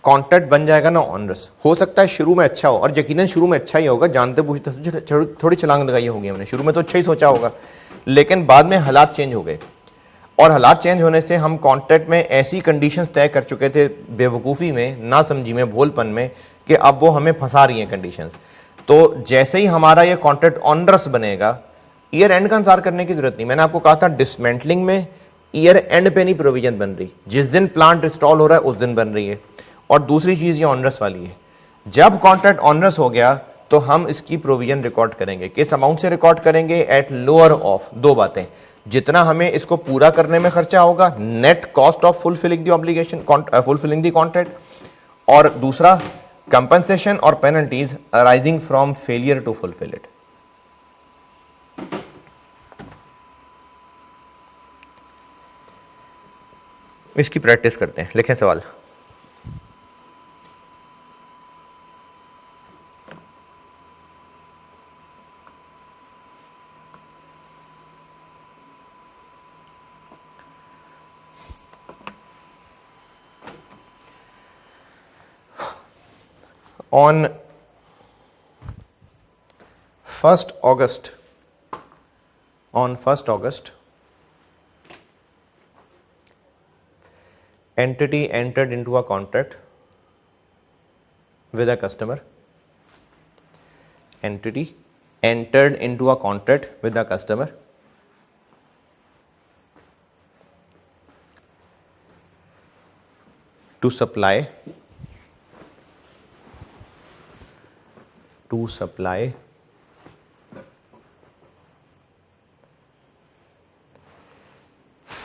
कॉन्ट्रैक्ट बन जाएगा ना ऑनरस, हो सकता है शुरू में अच्छा हो, और यकीनन शुरू में अच्छा ही होगा, जानते बूझते थोड़ी छलांग लगाई होगी हमने, शुरू में तो अच्छा ही सोचा होगा, लेकिन बाद में हालात चेंज हो गए, और हालात चेंज होने से हम कॉन्ट्रैक्ट में ऐसी कंडीशंस तय कर चुके थे बेवकूफ़ी में, ना समझी में, भोलपन में, कि अब वो हमें फंसा रही हैं कंडीशंस। तो जैसे ही हमारा ये कॉन्ट्रैक्ट ऑनरस बनेगा, ईयर एंड का इंतजार करने की जरूरत नहीं। मैंने आपको कहा था डिसमेंटलिंग में ईयर एंड पे नहीं प्रोविजन बन रही, जिस दिन प्लांट इंस्टॉल हो रहा है उस दिन बन रही है। और दूसरी चीज ये ऑनरस वाली है, जब कॉन्ट्रैक्ट ऑनरस हो गया तो हम इसकी प्रोविजन रिकॉर्ड करेंगे। किस अमाउंट से रिकॉर्ड करेंगे? एट लोअर ऑफ दो बातें, जितना हमें इसको पूरा करने में खर्चा होगा, net cost of fulfilling the obligation, fulfilling the contract, और दूसरा कंपनसेशन और penalties arising from failure to fulfil it. इसकी प्रैक्टिस करते हैं। लिखें सवाल। On 1st August, entity entered into a contract with a customer. Entity entered into a contract with a customer to supply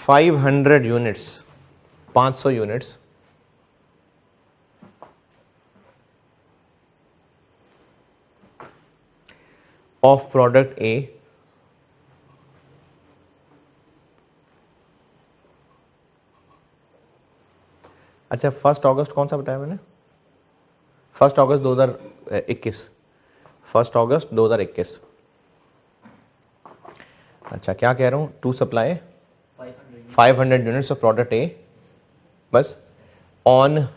500 units, 500 units of product A अच्छा 1 अगस्त कौन सा बताया मैंने? 1 अगस्त 2021, 1 अगस्त 2021। अच्छा क्या कह रहा हूं? To supply 500 units of product A, बस, on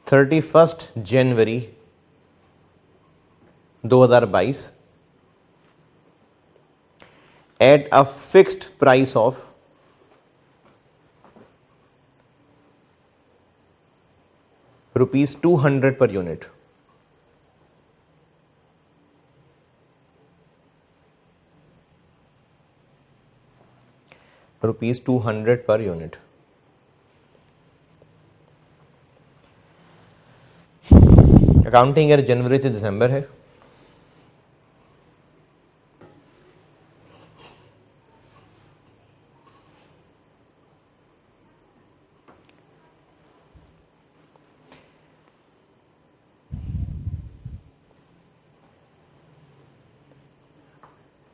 31 January 2022 at a fixed price of ₹200 per unit। ₹200 per unit। Accounting year जनवरी से दिसंबर है।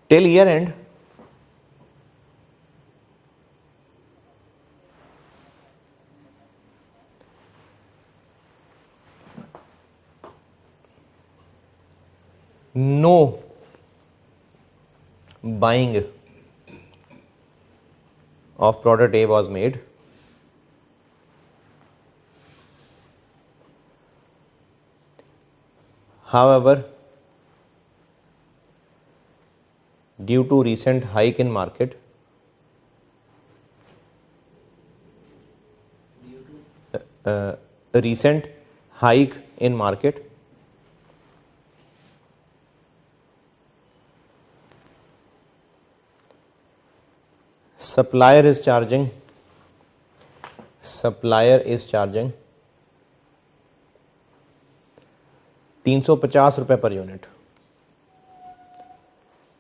Till year end no buying of product A was made। However, due to recent hike in market, recent hike in market, supplier is charging ₹350 per unit.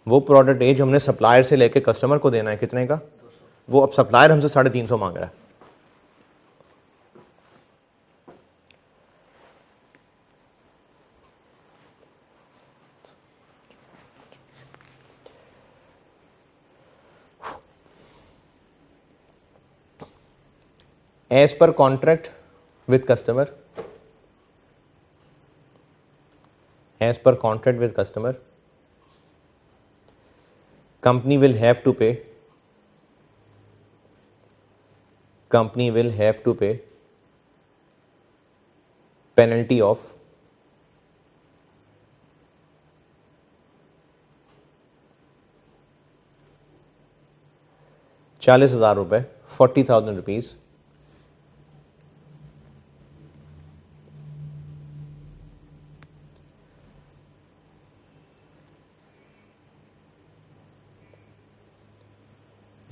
वो प्रोडक्ट ए जो हमने सप्लायर से लेके कस्टमर को देना है कितने का, वो अब सप्लायर हमसे 350 मांग रहा है। As per contract with customer, company will have to pay penalty of ₹40,000, 40,000 rupees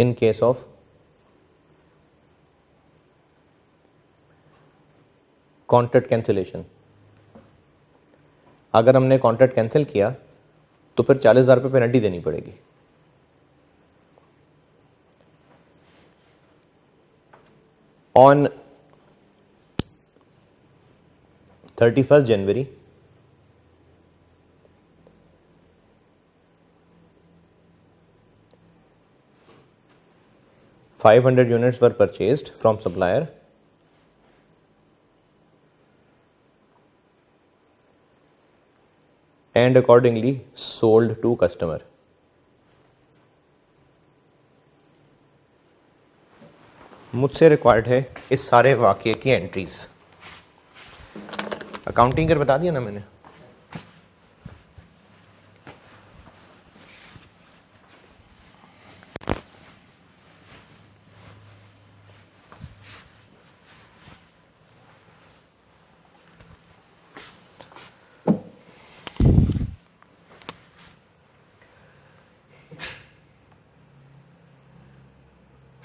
in case of contract cancellation. अगर हमने कॉन्ट्रैक्ट कैंसिल किया तो फिर 40,000 रुपये पेनल्टी देनी पड़ेगी। On 31st January, $500 units were purchased from supplier and accordingly sold to customer. मुझसे रिक्वायर्ड है इस सारे वाक़ये की एंट्रीज। अकाउंटिंग कर बता दिया ना मैंने।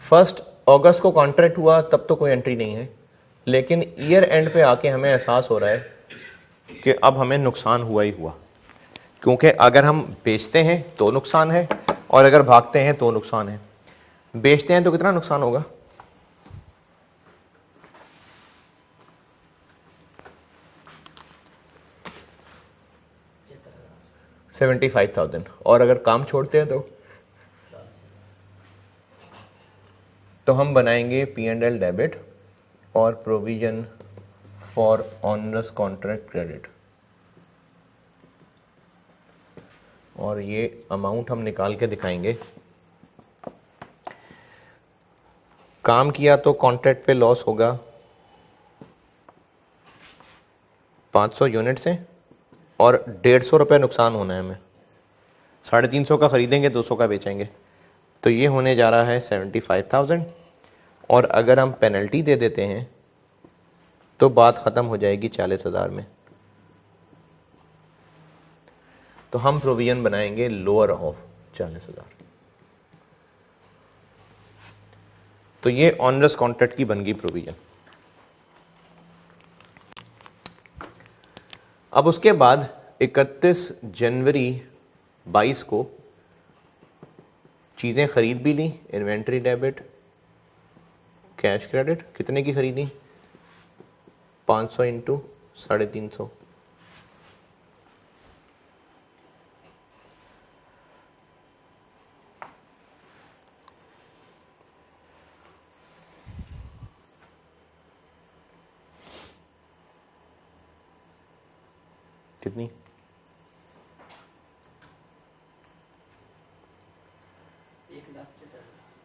फर्स्ट अगस्त को कॉन्ट्रैक्ट हुआ तब तो कोई एंट्री नहीं है, लेकिन ईयर एंड पे आके हमें एहसास हो रहा है कि अब हमें नुकसान हुआ ही हुआ, क्योंकि अगर हम बेचते हैं तो नुकसान है और अगर भागते हैं तो नुकसान है। बेचते हैं तो कितना नुकसान होगा? 75,000। और अगर काम छोड़ते हैं तो हम बनाएंगे P&L डेबिट और provision for onerous contract credit, और ये अमाउंट हम निकाल के दिखाएंगे। काम किया तो कॉन्ट्रैक्ट पे लॉस होगा 500 यूनिट से और 150 रुपये नुकसान होना है हमें। 350 का खरीदेंगे, 200 का बेचेंगे, तो ये होने जा रहा है 75,000। और अगर हम पेनल्टी दे देते हैं तो बात ख़त्म हो जाएगी 40,000 में। तो हम प्रोविजन बनाएंगे लोअर ऑफ 40,000। तो ये ऑनरस कॉन्ट्रैक्ट की बन गई प्रोविजन। अब उसके बाद 31 जनवरी 22 को चीज़ें खरीद भी ली, इन्वेंट्री डेबिट, कैश क्रेडिट। कितने की खरीदी? 500 इंटू 350। कितनी?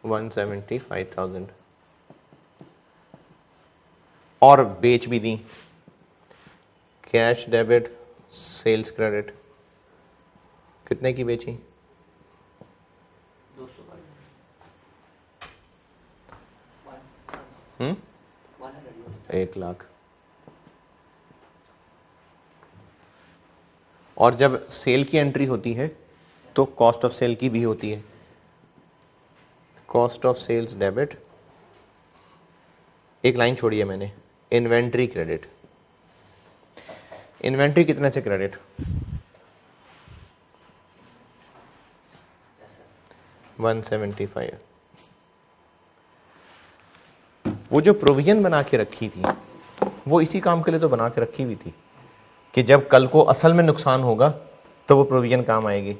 175,000। और बेच भी दी, कैश डेबिट, सेल्स क्रेडिट। कितने की बेची? 1,00,000। और जब सेल की एंट्री होती है तो कॉस्ट ऑफ सेल की भी होती है। कॉस्ट ऑफ सेल्स डेबिट, एक लाइन छोड़ी है मैंने, इन्वेंट्री क्रेडिट। इन्वेंट्री कितने से क्रेडिट? 175। वो जो प्रोविजन बना के रखी थी वो इसी काम के लिए तो बना के रखी हुई थी कि जब कल को असल में नुकसान होगा तो वो प्रोविजन काम आएगी।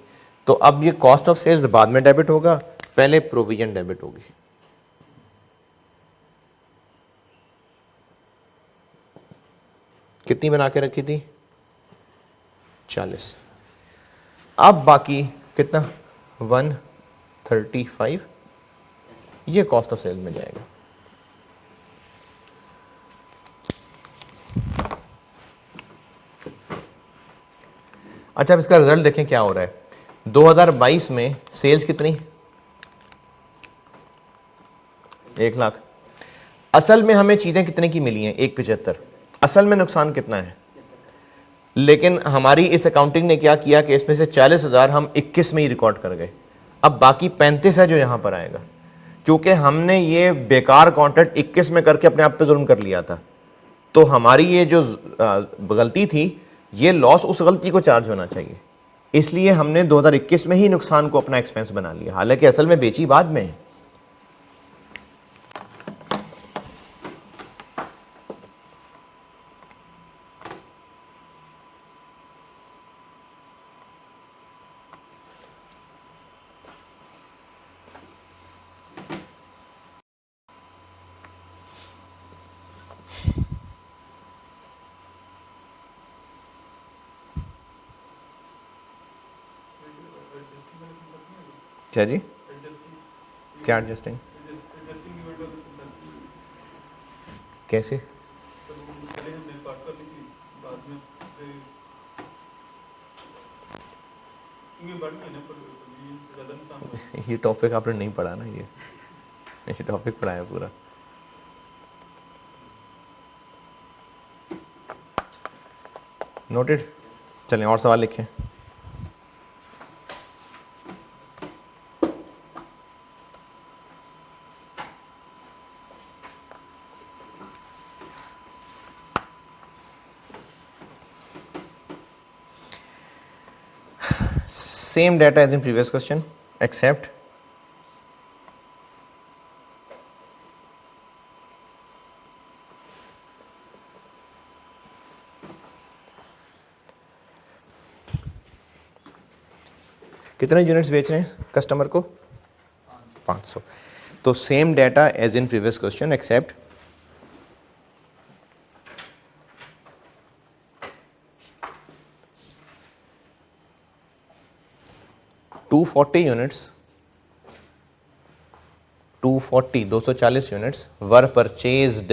तो अब ये कॉस्ट ऑफ सेल्स बाद में डेबिट होगा, पहले प्रोविजन डेबिट होगी। कितनी बना के रखी थी? 40। अब बाकी कितना? 135। ये कॉस्ट ऑफ सेल में जाएगा। अच्छा, अब इसका रिजल्ट देखें क्या हो रहा है। 2022 में सेल्स कितनी? 1,00,000। असल में हमें चीजें कितने की मिली हैं? 175। असल में नुकसान कितना है? लेकिन हमारी इस अकाउंटिंग ने क्या किया कि इसमें से 40,000 हम 21 में ही रिकॉर्ड कर गए। अब बाकी 35 है जो यहां पर आएगा। क्योंकि हमने ये बेकार कॉन्ट्रैक्ट 21 में करके अपने आप पे जुल्म कर लिया था, तो हमारी ये जो गलती थी, ये लॉस उस गलती को चार्ज होना चाहिए, इसलिए हमने 2021 में ही नुकसान को अपना एक्सपेंस बना लिया, हालांकि असल में बेची बाद में है। क्या जी? क्या एडजस्टिंग? कैसे? ये टॉपिक आपने नहीं पढ़ा ना, ये टॉपिक पढ़ा है पूरा। नोटेड। चलें और सवाल लिखें। Same data as in previous question, except कितने यूनिट्स बेच रहे हैं कस्टमर को? 500। तो same data as in previous question except 240 units 240 units were purchased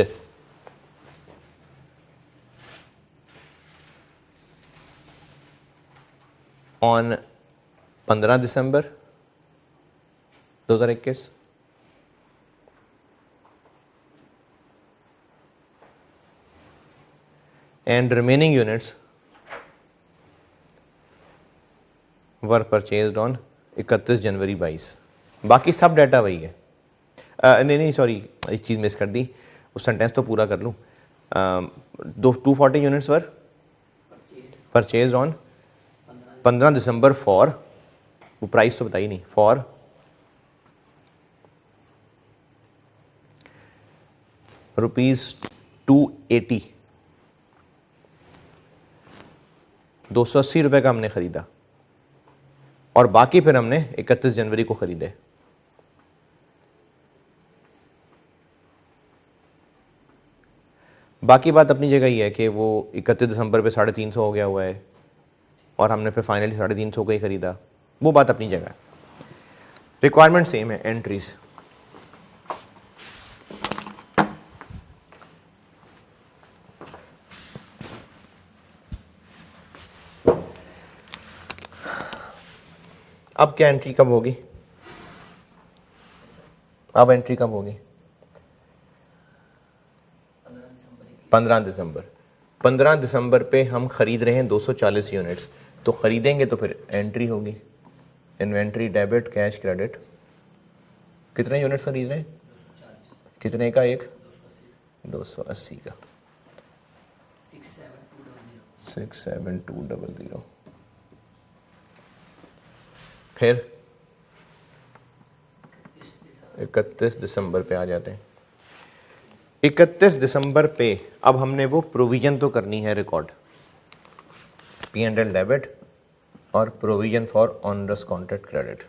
on 15 December 2021 and remaining units were purchased on 31 January 22। बाकी सब डाटा वही है। नहीं सॉरी, एक चीज़ मिस कर दी, उस सेंटेंस तो पूरा कर लूँ। 240 units were purchase on 15 December for, वो प्राइस तो बताई नहीं, फॉर ₹280, 280 रुपये का हमने ख़रीदा, और बाकी फिर हमने 31 जनवरी को ख़रीदे। बाकी बात अपनी जगह ही है कि वो 31 दिसंबर पे 350 हो गया हुआ है और हमने फिर फाइनली 350 का ही ख़रीदा, वो बात अपनी जगह है। रिक्वायरमेंट सेम है, एंट्रीज। अब क्या एंट्री कब होगी? अब एंट्री कब होगी? 15 दिसंबर। 15 दिसंबर पे हम खरीद रहे हैं 240 यूनिट्स, तो खरीदेंगे तो फिर एंट्री होगी, इन्वेंट्री डेबिट कैश क्रेडिट। कितने यूनिट्स खरीद रहे हैं? कितने का? एक 280 का 67200। फिर 31 दिसंबर पे आ जाते हैं। 31 दिसंबर पे अब हमने वो प्रोविजन तो करनी है रिकॉर्ड, P&L डेबिट और provision for onerous contract credit.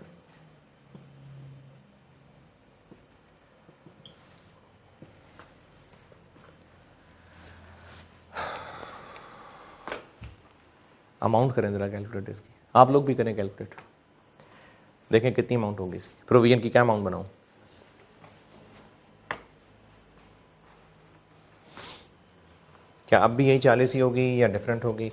Amount करें ज़रा कैलकुलेट इसकी, आप लोग भी करें कैलकुलेट, देखें कितनी अमाउंट होगी इसकी। प्रोविजन की क्या अमाउंट बनाऊं? क्या अब भी यही 40 ही होगी या डिफरेंट होगी?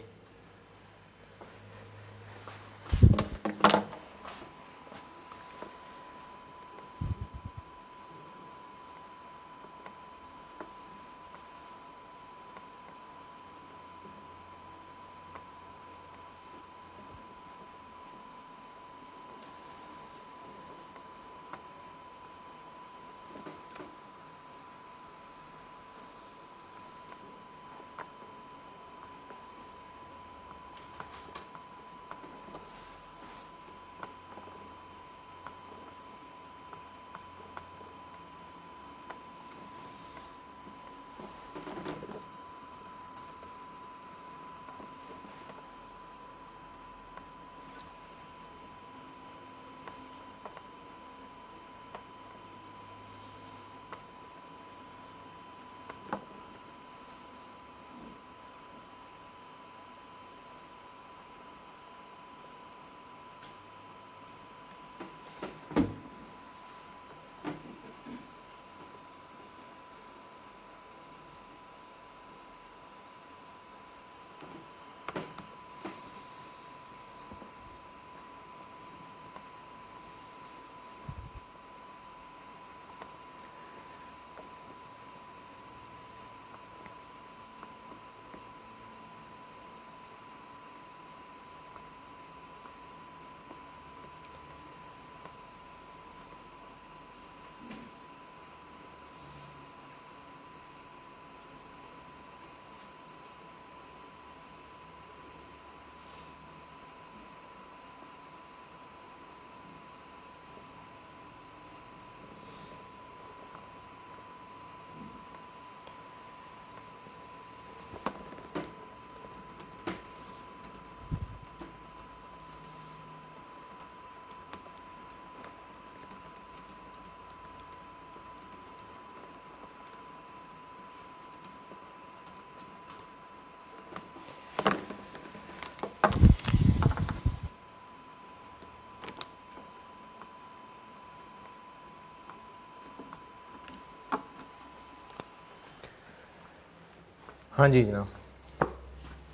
हाँ जी जनाब,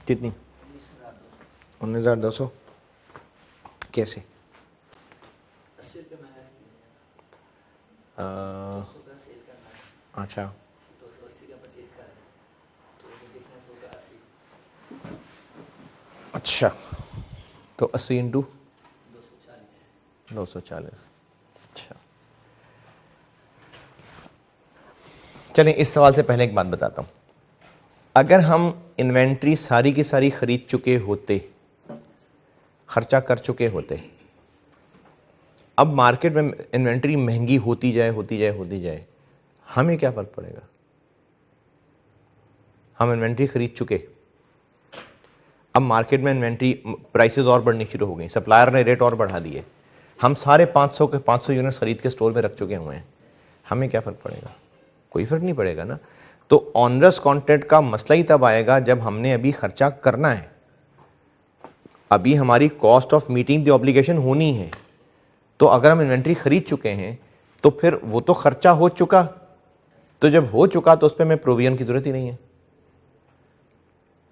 कितनी? 19,200। कैसे? 80 रुपये महंगा है। सेल करना है, अच्छा 280 का परचेज कर रहे हैं, तो डिफरेंस होगा 80। अच्छा, तो 80 इंटू 240। 240। अच्छा, चलिए इस सवाल से पहले एक बात बताता हूँ। अगर हम इन्वेंट्री सारी की सारी खरीद चुके होते, खर्चा कर चुके होते, अब मार्केट में इन्वेंट्री महंगी होती जाए होती जाए होती जाए, हमें क्या फ़र्क पड़ेगा? हम इन्वेंट्री खरीद चुके, अब मार्केट में इन्वेंट्री प्राइसेस और बढ़नी शुरू हो गई, सप्लायर ने रेट और बढ़ा दिए, हम सारे 500 यूनिट्स खरीद के स्टोर में रख चुके हुए हैं, हमें क्या फ़र्क पड़ेगा? कोई फ़र्क नहीं पड़ेगा ना। तो ऑनरस कॉन्ट्रैक्ट का मसला ही तब आएगा जब हमने अभी खर्चा करना है, अभी हमारी cost of meeting the obligation होनी है। तो अगर हम इन्वेंट्री खरीद चुके हैं तो फिर वो तो खर्चा हो चुका, तो जब हो चुका तो उस पर हमें प्रोविजन की ज़रूरत ही नहीं है।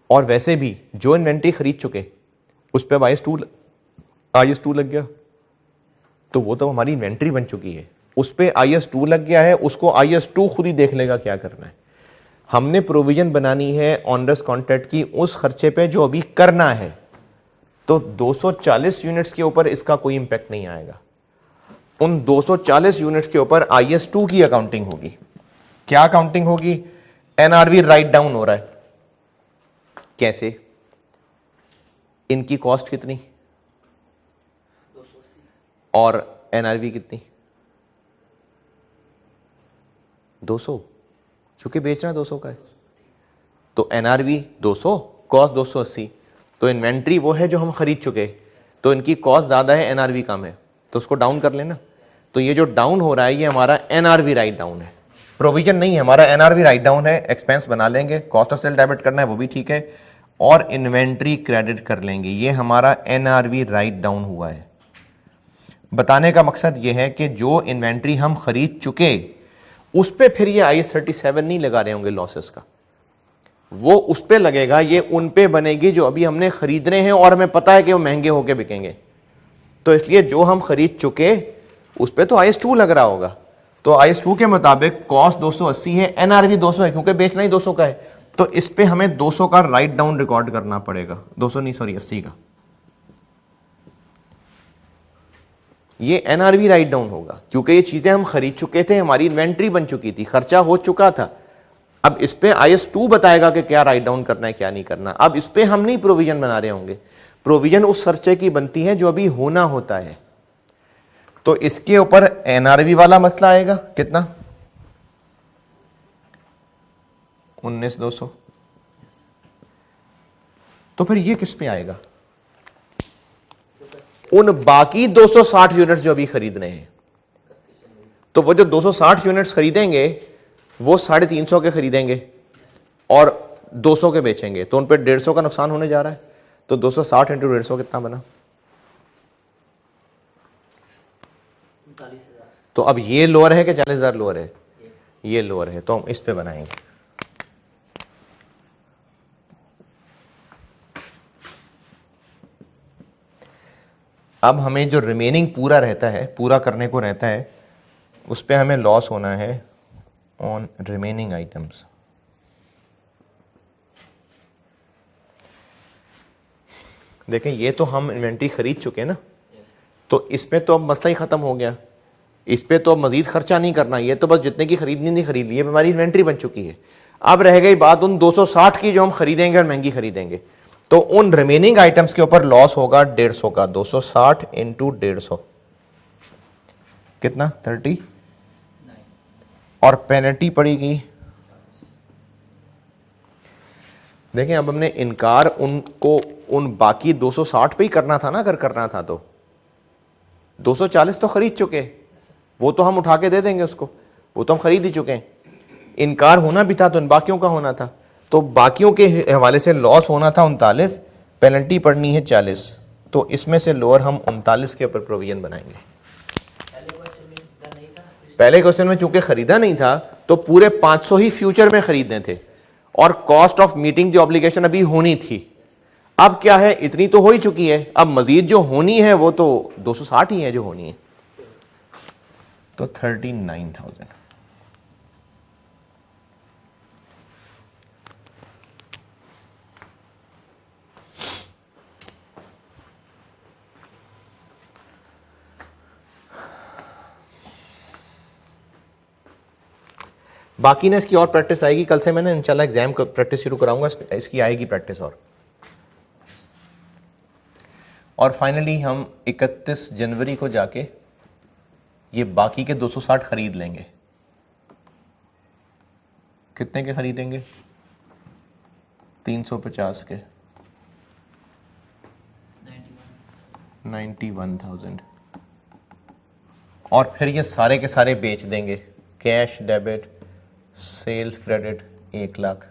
और वैसे भी जो इन्वेंट्री खरीद चुके उस पर IS2 लग गया, तो वो तो हमारी इन्वेंट्री बन चुकी है, उस पर IS2 लग गया है, उसको IS2 खुद ही देख लेगा क्या करना है। हमने प्रोविजन बनानी है ऑनरस कॉन्ट्रैक्ट की उस खर्चे पे जो अभी करना है, तो 240 यूनिट्स के ऊपर इसका कोई इंपैक्ट नहीं आएगा। उन 240 यूनिट्स के ऊपर IS2 की अकाउंटिंग होगी। क्या अकाउंटिंग होगी? NRV राइट डाउन हो रहा है। कैसे? इनकी कॉस्ट कितनी 280 और NRV कितनी? 200, क्योंकि बेचना 200 का है, तो NRV 200, कॉस्ट 280। तो इन्वेंट्री वो है जो हम खरीद चुके, तो इनकी कॉस्ट ज़्यादा है, NRV कम है, तो उसको डाउन कर लेना। तो ये जो डाउन हो रहा है ये हमारा NRV राइट डाउन है, प्रोविजन नहीं है, हमारा NRV राइट डाउन है। एक्सपेंस बना लेंगे, कॉस्ट ऑफ सेल डेबिट करना है वो भी ठीक है, और इन्वेंट्री क्रेडिट कर लेंगे, ये हमारा NRV राइट डाउन हुआ है। बताने का मकसद ये है कि जो इन्वेंट्री हम खरीद चुके उस पे फिर ये IS37 नहीं लगा रहे होंगे लॉसेस का, वो उस पे लगेगा, ये उन पे बनेगी जो अभी हमने खरीदने हैं और हमें पता है कि वो महंगे होके बिकेंगे। तो इसलिए जो हम खरीद चुके उस पे तो IS2 लग रहा होगा, तो IS2 के मुताबिक कॉस्ट 280 है, NRV 200 है, क्योंकि बेचना ही 200 का है, तो इस पे हमें 200 का राइट डाउन रिकॉर्ड करना पड़ेगा, 200 नहीं सॉरी 80 का। ये NRV राइट डाउन होगा क्योंकि ये चीजें हम खरीद चुके थे, हमारी इन्वेंट्री बन चुकी थी, खर्चा हो चुका था। अब इस पे IS2 बताएगा कि क्या राइट डाउन करना है क्या नहीं करना। अब इस पे हम नहीं प्रोविजन बना रहे होंगे, प्रोविजन उस खर्चे की बनती है जो अभी होना होता है। तो इसके ऊपर NRV वाला मसला आएगा, कितना? 19,200। तो फिर ये किस पे आएगा? उन बाकी 260 यूनिट्स जो अभी खरीदने हैं। तो वो जो 260 यूनिट्स खरीदेंगे वो 350 के खरीदेंगे और 200 के बेचेंगे, तो उन पर 150 का नुकसान होने जा रहा है। तो 260 इंटू 150 कितना बना? 39,000। तो अब ये लोअर है कि 40,000 लोअर है? ये लोअर है, तो हम इस पे बनाएंगे। अब हमें जो रिमेनिंग पूरा रहता है, पूरा करने को रहता है, उस पे हमें लॉस होना है ऑन रिमेनिंग आइटम्स। देखें ये तो हम इन्वेंट्री खरीद चुके ना, तो इस पे तो अब मसला ही खत्म हो गया, इस पे तो अब मजीद खर्चा नहीं करना, ये तो बस जितने की खरीदनी नहीं खरीद ली है, हमारी इन्वेंट्री बन चुकी है। अब रह गई बात उन 260 की जो हम खरीदेंगे और महंगी खरीदेंगे, तो उन रिमेनिंग आइटम्स के ऊपर लॉस होगा 150 का। 260 इंटू 150 कितना? 30, और पेनल्टी पड़ेगी। देखें अब हमने इनकार उनको उन बाकी 260 पे ही करना था ना, अगर करना था तो 240 तो खरीद चुके, वो तो हम उठा के दे देंगे उसको, वो तो हम खरीद ही चुके हैं। इनकार होना भी था तो इन बाकियों का होना था, तो बाकियों के हवाले से लॉस होना था 39, पेनल्टी पड़नी है 40, तो इसमें से लोअर हम 39 के ऊपर प्रोविजन बनाएंगे। पहले क्वेश्चन में चूंकि खरीदा नहीं था तो पूरे 500 ही फ्यूचर में खरीदने थे, और cost of meeting the obligation अभी होनी थी। अब क्या है, इतनी तो हो ही चुकी है, अब मजीद जो होनी है वो तो 260 ही है जो होनी है, तो 39,000। बाकी ना इसकी और प्रैक्टिस आएगी, कल से मैंने इंशाल्लाह एग्जाम प्रैक्टिस शुरू कराऊंगा, इसकी आएगी प्रैक्टिस। और फाइनली हम 31 जनवरी को जाके ये बाकी के 260 खरीद लेंगे। कितने के खरीदेंगे? 350 के, 91,000। और फिर ये सारे के सारे बेच देंगे, cash, debit, sales credit, 1 lakh.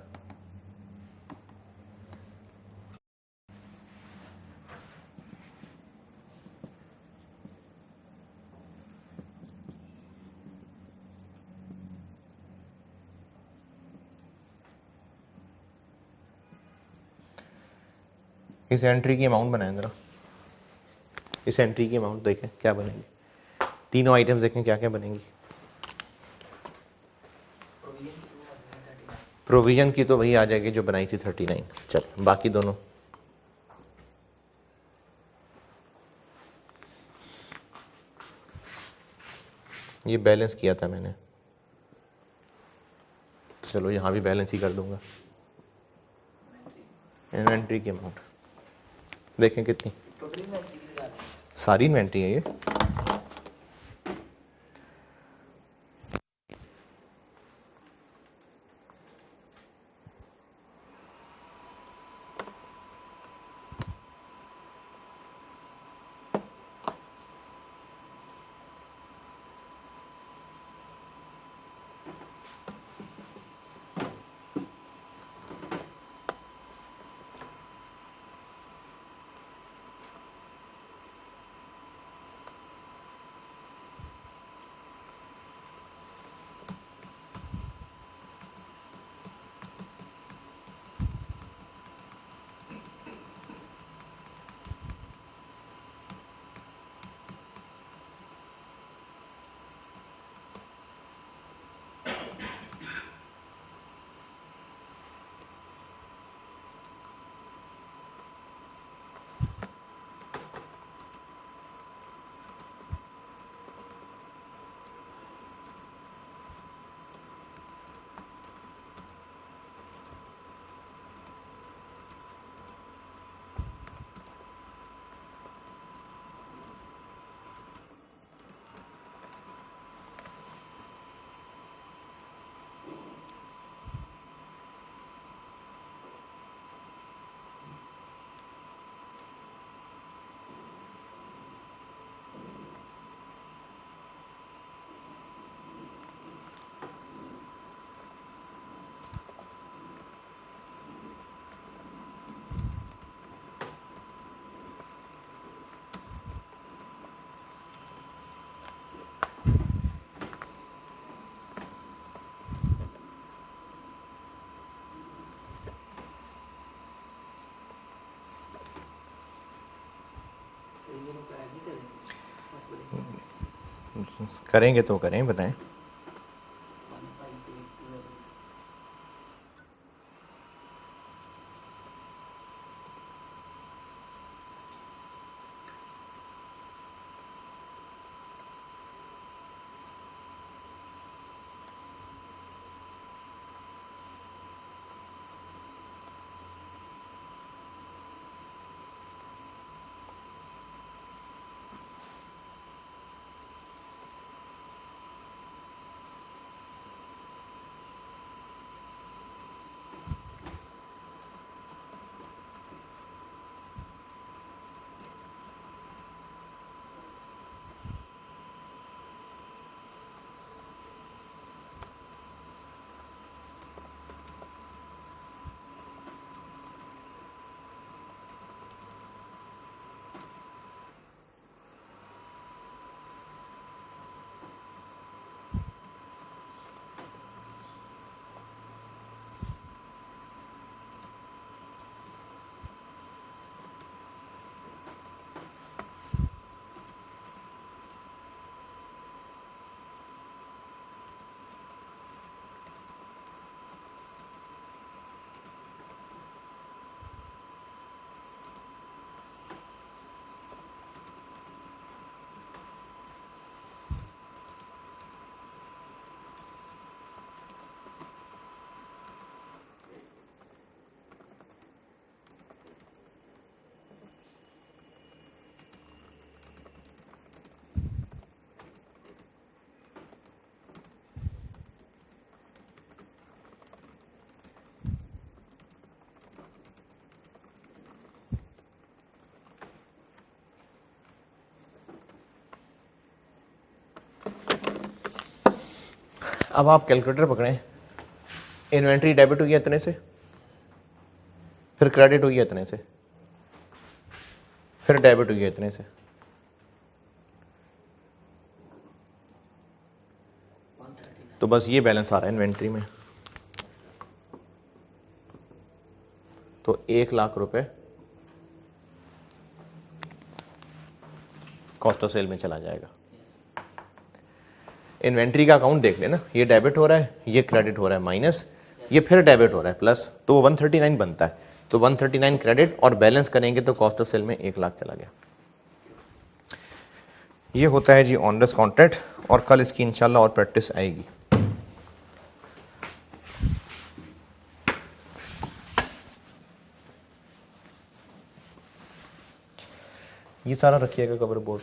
इस एंट्री की अमाउंट बनाएं जरा, इस एंट्री की अमाउंट देखें क्या बनेगी, तीनों आइटम्स देखें क्या क्या बनेंगी। प्रोविजन की तो वही आ जाएगी जो बनाई थी 39। चल बाकी दोनों ये बैलेंस किया था मैंने, चलो यहाँ भी बैलेंस ही कर दूंगा। इन्वेंट्री की अमाउंट देखें कितनी, सारी इन्वेंट्री है ये। करेंगे तो करें, बताएं। अब आप कैलकुलेटर पकड़ें, इन्वेंट्री डेबिट हुई है इतने से, फिर क्रेडिट हुई है इतने से, फिर डेबिट हुई है इतने से, 139 तो बस ये बैलेंस आ रहा है इन्वेंट्री में। तो 1 लाख रुपए कॉस्ट ऑफ सेल में चला जाएगा। इन्वेंट्री का अकाउंट देख लेना, ये डेबिट हो रहा है, ये क्रेडिट हो रहा है माइनस, ये फिर डेबिट हो रहा है प्लस, तो वो 139 बनता है। तो 139 क्रेडिट और बैलेंस करेंगे तो कॉस्ट ऑफ सेल में 1 लाख चला गया। ये होता है जी ऑनरेस कॉन्ट्रैक्ट, और कल इसकी इंशाल्लाह और प्रैक्टिस आएगी। ये सारा रखिएगा कवर बोर्ड।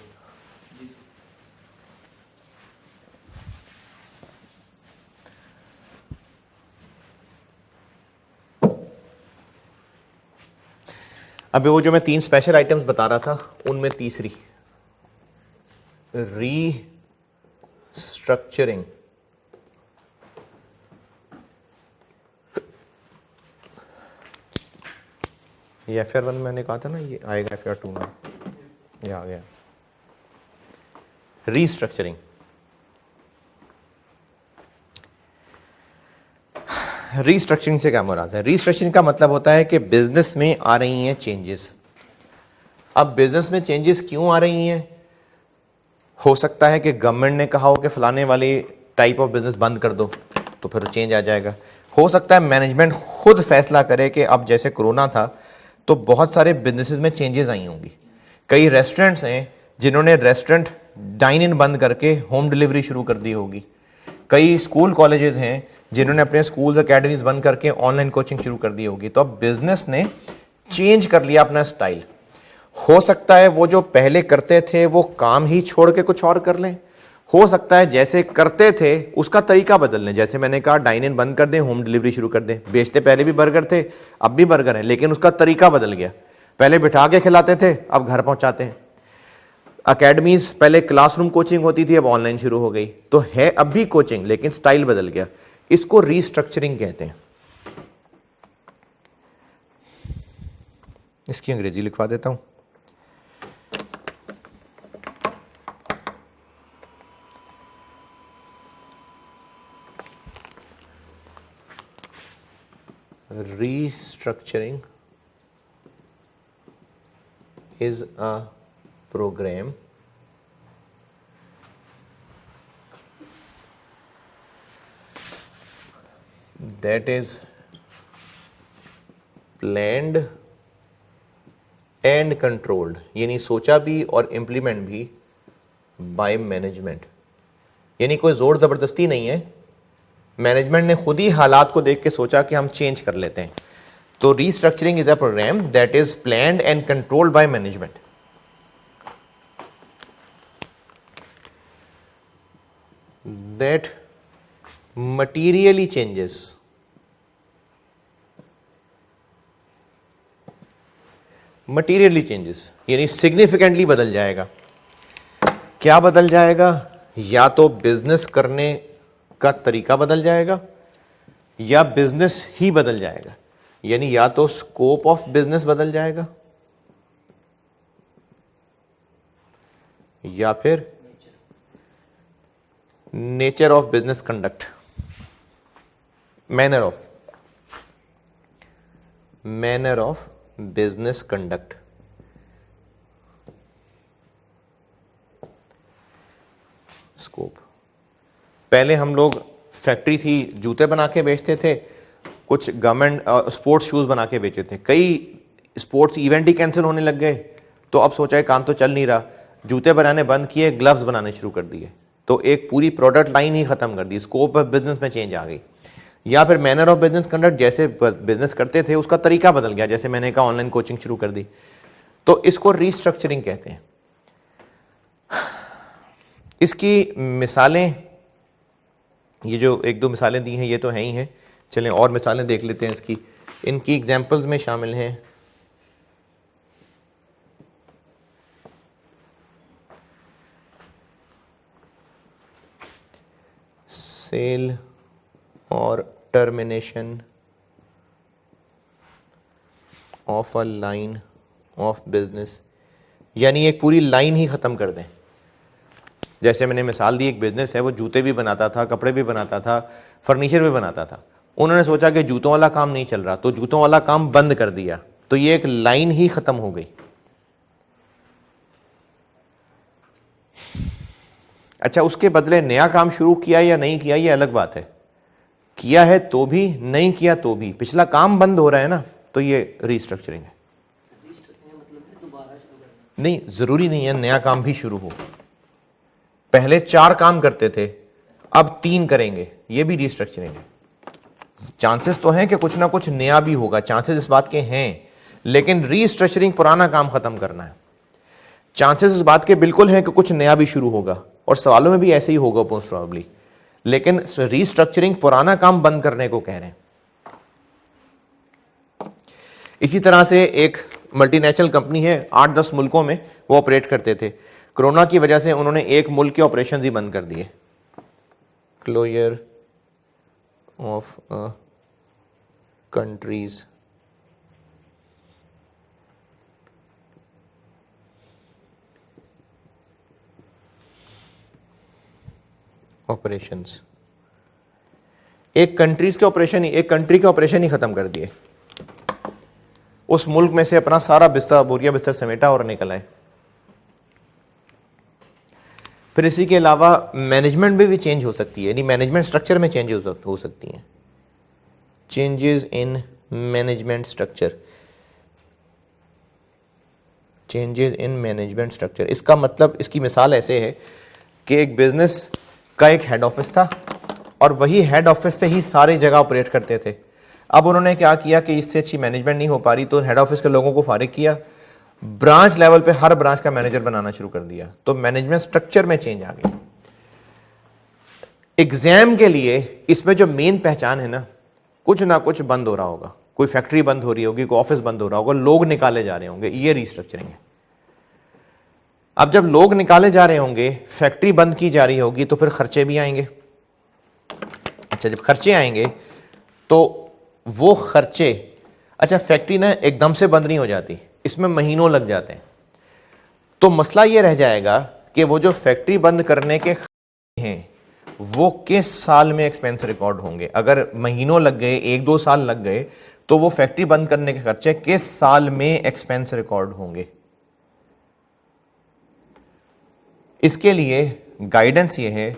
अभी वो जो मैं 3 स्पेशल आइटम्स बता रहा था, उनमें तीसरी रीस्ट्रक्चरिंग, ये FR1 मैंने कहा था ना, ये आएगा FR2 में, ये आ गया। रीस्ट्रक्चरिंग, रीस्ट्रक्चरिंग से क्या मुराद है? रीस्ट्रक्चरिंग का मतलब होता है कि बिजनेस में आ रही हैं चेंजेस। अब बिजनेस में चेंजेस क्यों आ रही हैं? हो सकता है कि गवर्नमेंट ने कहा हो कि फलाने वाली टाइप ऑफ बिजनेस बंद कर दो, तो फिर चेंज आ जाएगा। हो सकता है मैनेजमेंट खुद फैसला करे कि अब जैसे कोरोना था तो बहुत सारे बिजनेसेस में चेंजेस आई होंगी। कई रेस्टोरेंट्स हैं जिन्होंने रेस्टोरेंट डाइन इन बंद करके होम डिलीवरी शुरू कर दी होगी। कई स्कूल कॉलेजेस हैं जिन्होंने अपने स्कूल्स अकेडमीज बंद करके ऑनलाइन कोचिंग शुरू कर दी होगी। तो अब बिजनेस ने चेंज कर लिया अपना स्टाइल। हो सकता है वो जो पहले करते थे वो काम ही छोड़ के कुछ और कर लें, हो सकता है जैसे करते थे उसका तरीका बदल लें। जैसे मैंने कहा डाइन इन बंद कर दें, होम डिलीवरी शुरू कर दें। बेचते पहले भी बर्गर थे, अब भी बर्गर है, लेकिन उसका तरीका बदल गया। पहले बिठा के खिलाते थे, अब घर पहुंचाते हैं। अकेडमीज, पहले क्लासरूम कोचिंग होती थी, अब ऑनलाइन शुरू हो गई। तो है अब भी कोचिंग, लेकिन स्टाइल बदल गया। इसको रीस्ट्रक्चरिंग कहते हैं। इसकी अंग्रेजी लिखवा देता हूं। Restructuring is a program that is planned and controlled, यानी सोचा भी और इम्प्लीमेंट भी बाय मैनेजमेंट। यानी कोई जोर जबरदस्ती नहीं है, मैनेजमेंट ने खुद ही हालात को देख के सोचा कि हम चेंज कर लेते हैं। तो restructuring is a program that is planned and controlled by management. That materially changes यानी सिग्निफिकेंटली बदल जाएगा। क्या बदल जाएगा? या तो बिजनेस करने का तरीका बदल जाएगा, या बिजनेस ही बदल जाएगा। यानी या तो स्कोप ऑफ बिजनेस बदल जाएगा, या फिर nature of business conduct, manner of business conduct. Scope, पहले हम लोग फैक्ट्री थी, जूते बना के बेचते थे, कुछ गवर्नमेंट स्पोर्ट्स शूज बना के बेचे थे, कई स्पोर्ट्स इवेंट ही कैंसिल होने लग गए। तो अब सोचा है काम तो चल नहीं रहा, जूते बनाने बंद किए, ग्लव्स बनाने शुरू कर दिए, तो एक पूरी प्रोडक्ट लाइन ही खत्म कर दी। स्कोप ऑफ बिजनेस में चेंज आ गई। या फिर मैनर ऑफ बिजनेस कंडक्ट, जैसे बिजनेस करते थे उसका तरीका बदल गया। जैसे मैंने कहा ऑनलाइन कोचिंग शुरू कर दी, तो इसको रीस्ट्रक्चरिंग कहते हैं। इसकी मिसालें, ये जो एक दो मिसालें दी हैं ये तो हैं ही हैं, चलें और मिसालें देख लेते हैं इसकी। इनकी एग्जाम्पल्स में शामिल हैं सेल और termination of a line of business, यानी एक पूरी लाइन ही ख़त्म कर दें। जैसे मैंने मिसाल दी, एक बिजनेस है, वो जूते भी बनाता था, कपड़े भी बनाता था, फर्नीचर भी बनाता था। उन्होंने सोचा कि जूतों वाला काम नहीं चल रहा, तो जूतों वाला काम बंद कर दिया, तो ये एक लाइन ही ख़त्म हो गई। अच्छा, उसके बदले नया काम शुरू किया या नहीं किया, ये अलग बात है। किया है तो भी, नहीं किया तो भी, पिछला काम बंद हो रहा है ना, तो ये रीस्ट्रक्चरिंग है। रीस्ट्रक्चरिंग मतलब है दोबारा शुरू करना। नहीं, ज़रूरी नहीं है नया काम भी शुरू हो। पहले 4 काम करते थे, अब 3 करेंगे, ये भी रीस्ट्रक्चरिंग है। चांसेस तो हैं कि कुछ ना कुछ नया भी होगा, चांसेस इस बात के हैं, लेकिन रीस्ट्रक्चरिंग पुराना काम खत्म करना है। चांसेस इस बात के बिल्कुल हैं कि कुछ नया भी शुरू होगा, और सवालों में भी ऐसे ही होगा मोस्ट प्रोबेबली, लेकिन रीस्ट्रक्चरिंग पुराना काम बंद करने को कह रहे हैं। इसी तरह से एक मल्टीनेशनल कंपनी है, 8-10 मुल्कों में वो ऑपरेट करते थे। कोरोना की वजह से उन्होंने एक मुल्क के ऑपरेशंस ही बंद कर दिए। क्लोजर ऑफ कंट्रीज ऑपरेशंस, एक कंट्री के ऑपरेशन ही खत्म कर दिए। उस मुल्क में से अपना सारा बोरिया बिस्तर समेटा और निकल आए। फिर इसी के अलावा मैनेजमेंट भी चेंज हो सकती है, यानी मैनेजमेंट स्ट्रक्चर में चेंज हो सकती हैं। Changes in management structure, changes in management structure, इसका मतलब, इसकी मिसाल ऐसे है कि एक बिजनेस का एक हेड ऑफिस था और वही हेड ऑफिस से ही सारे जगह ऑपरेट करते थे। अब उन्होंने क्या किया कि इससे अच्छी मैनेजमेंट नहीं हो पा रही, तो हेड ऑफिस के लोगों को फारिग किया, ब्रांच लेवल पे हर ब्रांच का मैनेजर बनाना शुरू कर दिया, तो मैनेजमेंट स्ट्रक्चर में चेंज आ गई। एग्जाम के लिए इसमें जो मेन पहचान है ना कुछ बंद हो रहा होगा, कोई फैक्ट्री बंद हो रही होगी, कोई ऑफिस बंद हो रहा होगा, लोग निकाले जा रहे होंगे, ये रीस्ट्रक्चरिंग है। अब जब लोग निकाले जा रहे होंगे, फैक्ट्री बंद की जा रही होगी, तो फिर खर्चे भी आएंगे। अच्छा, जब खर्चे आएंगे तो वो खर्चे, अच्छा फैक्ट्री ना एकदम से बंद नहीं हो जाती, इसमें महीनों लग जाते हैं। तो मसला ये रह जाएगा कि वो जो फैक्ट्री बंद करने के हैं वो किस साल में एक्सपेंस रिकॉर्ड होंगे। अगर महीनों लग गए, 1-2 साल लग गए, तो वो फैक्ट्री बंद करने के खर्चे किस साल में एक्सपेंस रिकॉर्ड होंगे। इसके लिए गाइडेंस ये है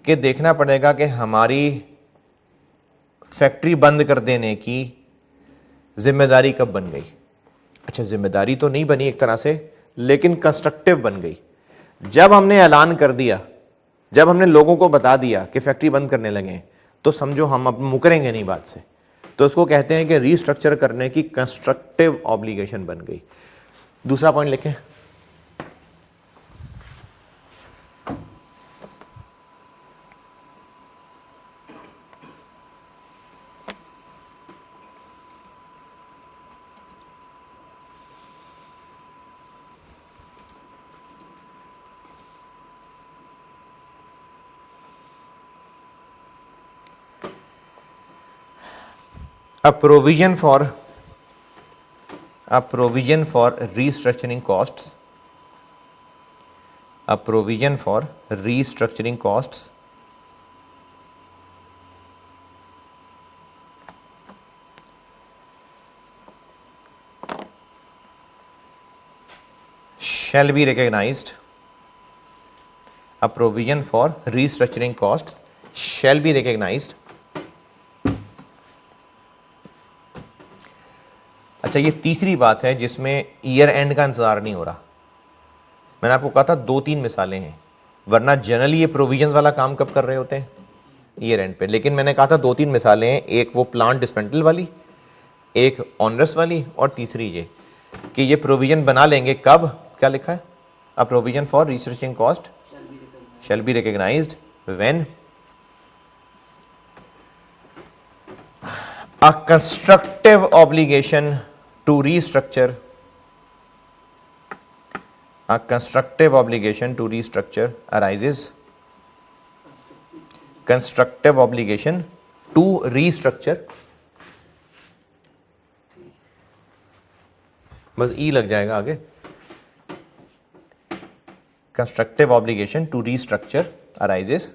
कि देखना पड़ेगा कि हमारी फैक्ट्री बंद कर देने की जिम्मेदारी कब बन गई। अच्छा, जिम्मेदारी तो नहीं बनी एक तरह से, लेकिन कंस्ट्रक्टिव बन गई। जब हमने ऐलान कर दिया, जब हमने लोगों को बता दिया कि फैक्ट्री बंद करने लगे, तो समझो हम अब मुकरेंगे नहीं बात से, तो इसको कहते हैं कि रीस्ट्रक्चर करने की कंस्ट्रक्टिव ऑब्लिगेशन बन गई। दूसरा पॉइंट लिखें, a provision for restructuring costs, a provision for restructuring costs shall be recognized, a provision for restructuring costs shall be recognized। अच्छा, ये तीसरी बात है जिसमें ईयर एंड का इंतजार नहीं हो रहा। मैंने आपको कहा था 2-3 मिसालें हैं, वरना जनरली ये प्रोविजंस वाला काम कब कर रहे होते हैं, ईयर एंड पे। लेकिन मैंने कहा था 2-3 मिसालें हैं, एक वो प्लांट डिस्मेंटल वाली, एक ऑनरस वाली, और तीसरी ये कि ये प्रोविजन बना लेंगे कब। क्या लिखा है, a provision for restructuring cost shall be recognised when a constructive obligation to restructure, a constructive obligation to restructure arises, constructive obligation to restructure, बस ई लग जाएगा आगे, constructive obligation to restructure arises,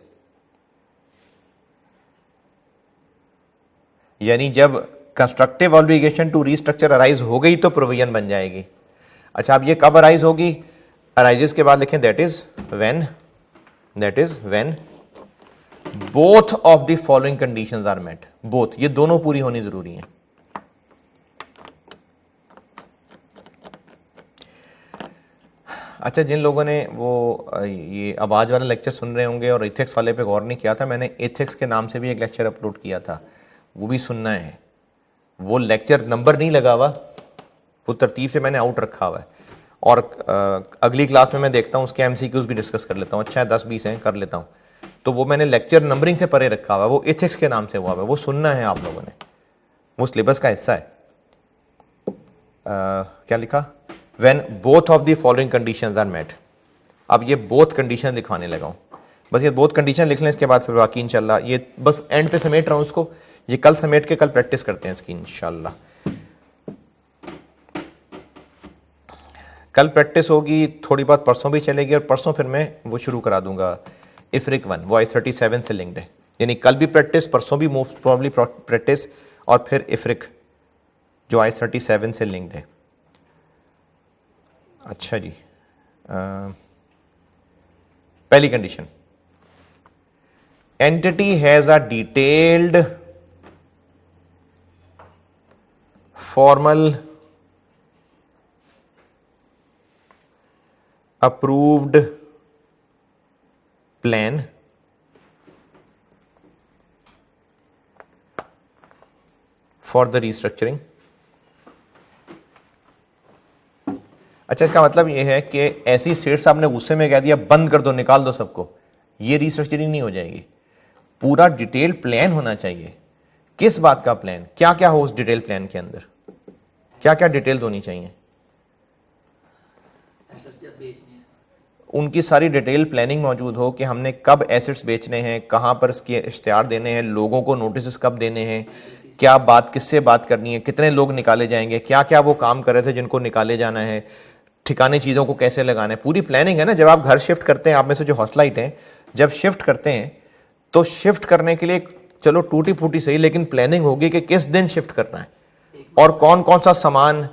यानी जब constructive obligation to restructure arise हो गई तो प्रोविजन बन जाएगी। अच्छा, अब ये कब अराइज होगी? अराइजेस के बाद लिखें that is when both of the following conditions are met. Both, ये दोनों पूरी होनी जरूरी है। अच्छा, जिन लोगों ने वो ये आवाज वाला लेक्चर सुन रहे होंगे और एथिक्स वाले पे गौर नहीं किया था, मैंने एथिक्स के नाम से भी एक लेक्चर अपलोड किया था, वो भी सुनना है। वो लेक्चर नंबर नहीं लगा हुआ, वो तरतीब से मैंने आउट रखा हुआ है, और अगली क्लास में मैं देखता हूँ उसके एमसीक्यूज भी डिस्कस कर लेता हूँ। अच्छा है, 10-20 हैं, कर लेता हूँ। तो वो मैंने लेक्चर नंबरिंग से परे रखा हुआ है, वो एथिक्स के नाम से हुआ है, वो सुनना है आप लोगों ने, वो सिलेबस का हिस्सा है। क्या लिखा? When both of the following conditions are met. अब ये बोथ कंडीशन लिखवाने लगा हूँ, बस ये बोथ कंडीशन लिख लें, इसके बाद फिर बाकी इंशाल्लाह ये बस एंड पे समेट रहा हूँ इसको, ये कल समेट के कल प्रैक्टिस करते हैं इसकी इंशाल्लाह। कल प्रैक्टिस होगी, थोड़ी बात परसों भी चलेगी, और परसों फिर मैं वो शुरू करा दूंगा इफ्रिक 1, वो I-37 से लिंक्ड है, यानी कल भी प्रैक्टिस, परसों भी मोस्ट प्रॉब्ली प्रैक्टिस, और फिर इफ्रिक जो I-37 से लिंक्ड है। अच्छा जी, पहली condition, entity has a detailed formal approved plan for the restructuring। अच्छा, इसका मतलब यह है कि ऐसी सेठ साहब ने गुस्से में कह दिया बंद कर दो, निकाल दो सबको, ये रिस्ट्रक्चरिंग नहीं हो जाएगी। पूरा डिटेल प्लान होना चाहिए। किस बात का प्लान? क्या क्या हो उस डिटेल प्लान के अंदर, क्या क्या डिटेल्स होनी चाहिए? उनकी सारी डिटेल प्लानिंग मौजूद हो कि हमने कब एसेट्स बेचने हैं, कहाँ पर इसके इश्तिहार देने हैं, लोगों को नोटिस कब देने हैं, क्या बात किससे बात करनी है, कितने लोग निकाले जाएंगे, क्या क्या वो काम कर रहे थे जिनको निकाले जाना है, ठिकाने चीज़ों को कैसे लगाना है, पूरी प्लानिंग है ना। जब आप घर शिफ्ट करते हैं, आप में से जो हॉस्टलाइट हैं, जब शिफ्ट करते हैं तो शिफ्ट करने के लिए चलो टूटी फूटी सही, लेकिन प्लानिंग होगी कि किस दिन शिफ्ट करना है और कौन कौन सा सामान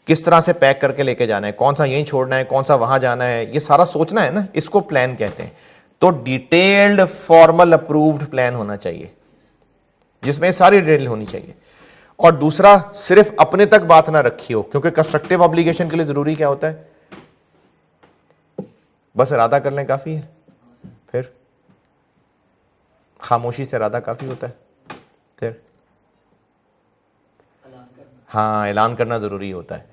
किस तरह से पैक करके लेके जाना है, कौन सा यहीं छोड़ना है, कौन सा वहां जाना है, ये सारा सोचना है ना, इसको प्लान कहते हैं। तो डिटेल्ड फॉर्मल अप्रूव्ड प्लान होना चाहिए जिसमें सारी डिटेल होनी चाहिए। और दूसरा, सिर्फ अपने तक बात ना रखी हो, क्योंकि कंस्ट्रक्टिव ऑब्लिगेशन के लिए जरूरी क्या होता है? बस इरादा कर लें काफी है, फिर खामोशी से इरादा काफी होता है, फिर हाँ ऐलान करना जरूरी होता है।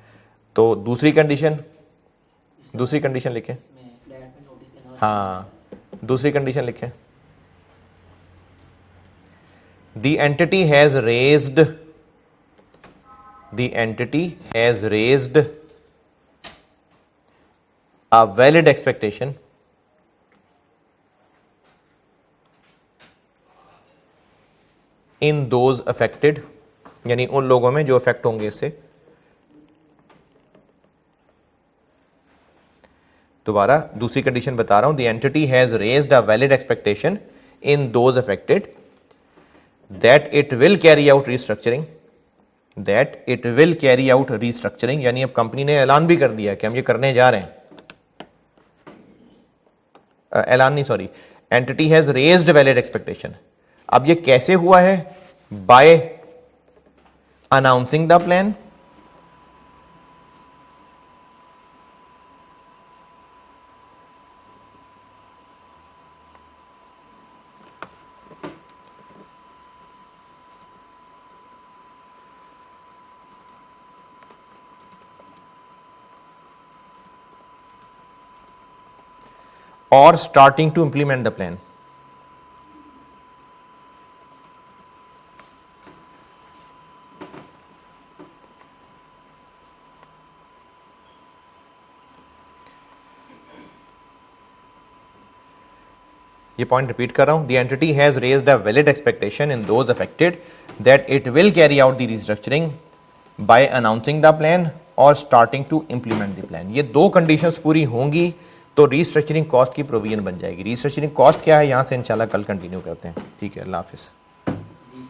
तो दूसरी कंडीशन लिखें, हाँ दूसरी कंडीशन लिखें, the entity has raised a valid expectation in those affected, यानी उन लोगों में जो अफेक्ट होंगे इससे। दोबारा दूसरी कंडीशन बता रहा हूं, the entity has raised a valid expectation in those affected that it will carry out restructuring, यानी अब कंपनी ने ऐलान भी कर दिया कि हम ये करने जा रहे हैं। Entity has raised valid expectation. अब ये कैसे हुआ है? By announcing the plan, or starting to implement the plan। ये पॉइंट रिपीट कर रहा हूँ, the entity has raised a valid expectation in those affected that it will carry out the restructuring by announcing the plan और starting to implement the plan. ये दो कंडीशंस पूरी होंगी तो रीस्ट्रक्चरिंग कॉस्ट की प्रोविजन बन जाएगी। रीस्ट्रक्चरिंग कॉस्ट क्या है यहाँ से इंशाल्लाह कल कंटिन्यू करते हैं। ठीक है, अल्लाह हाफिज़।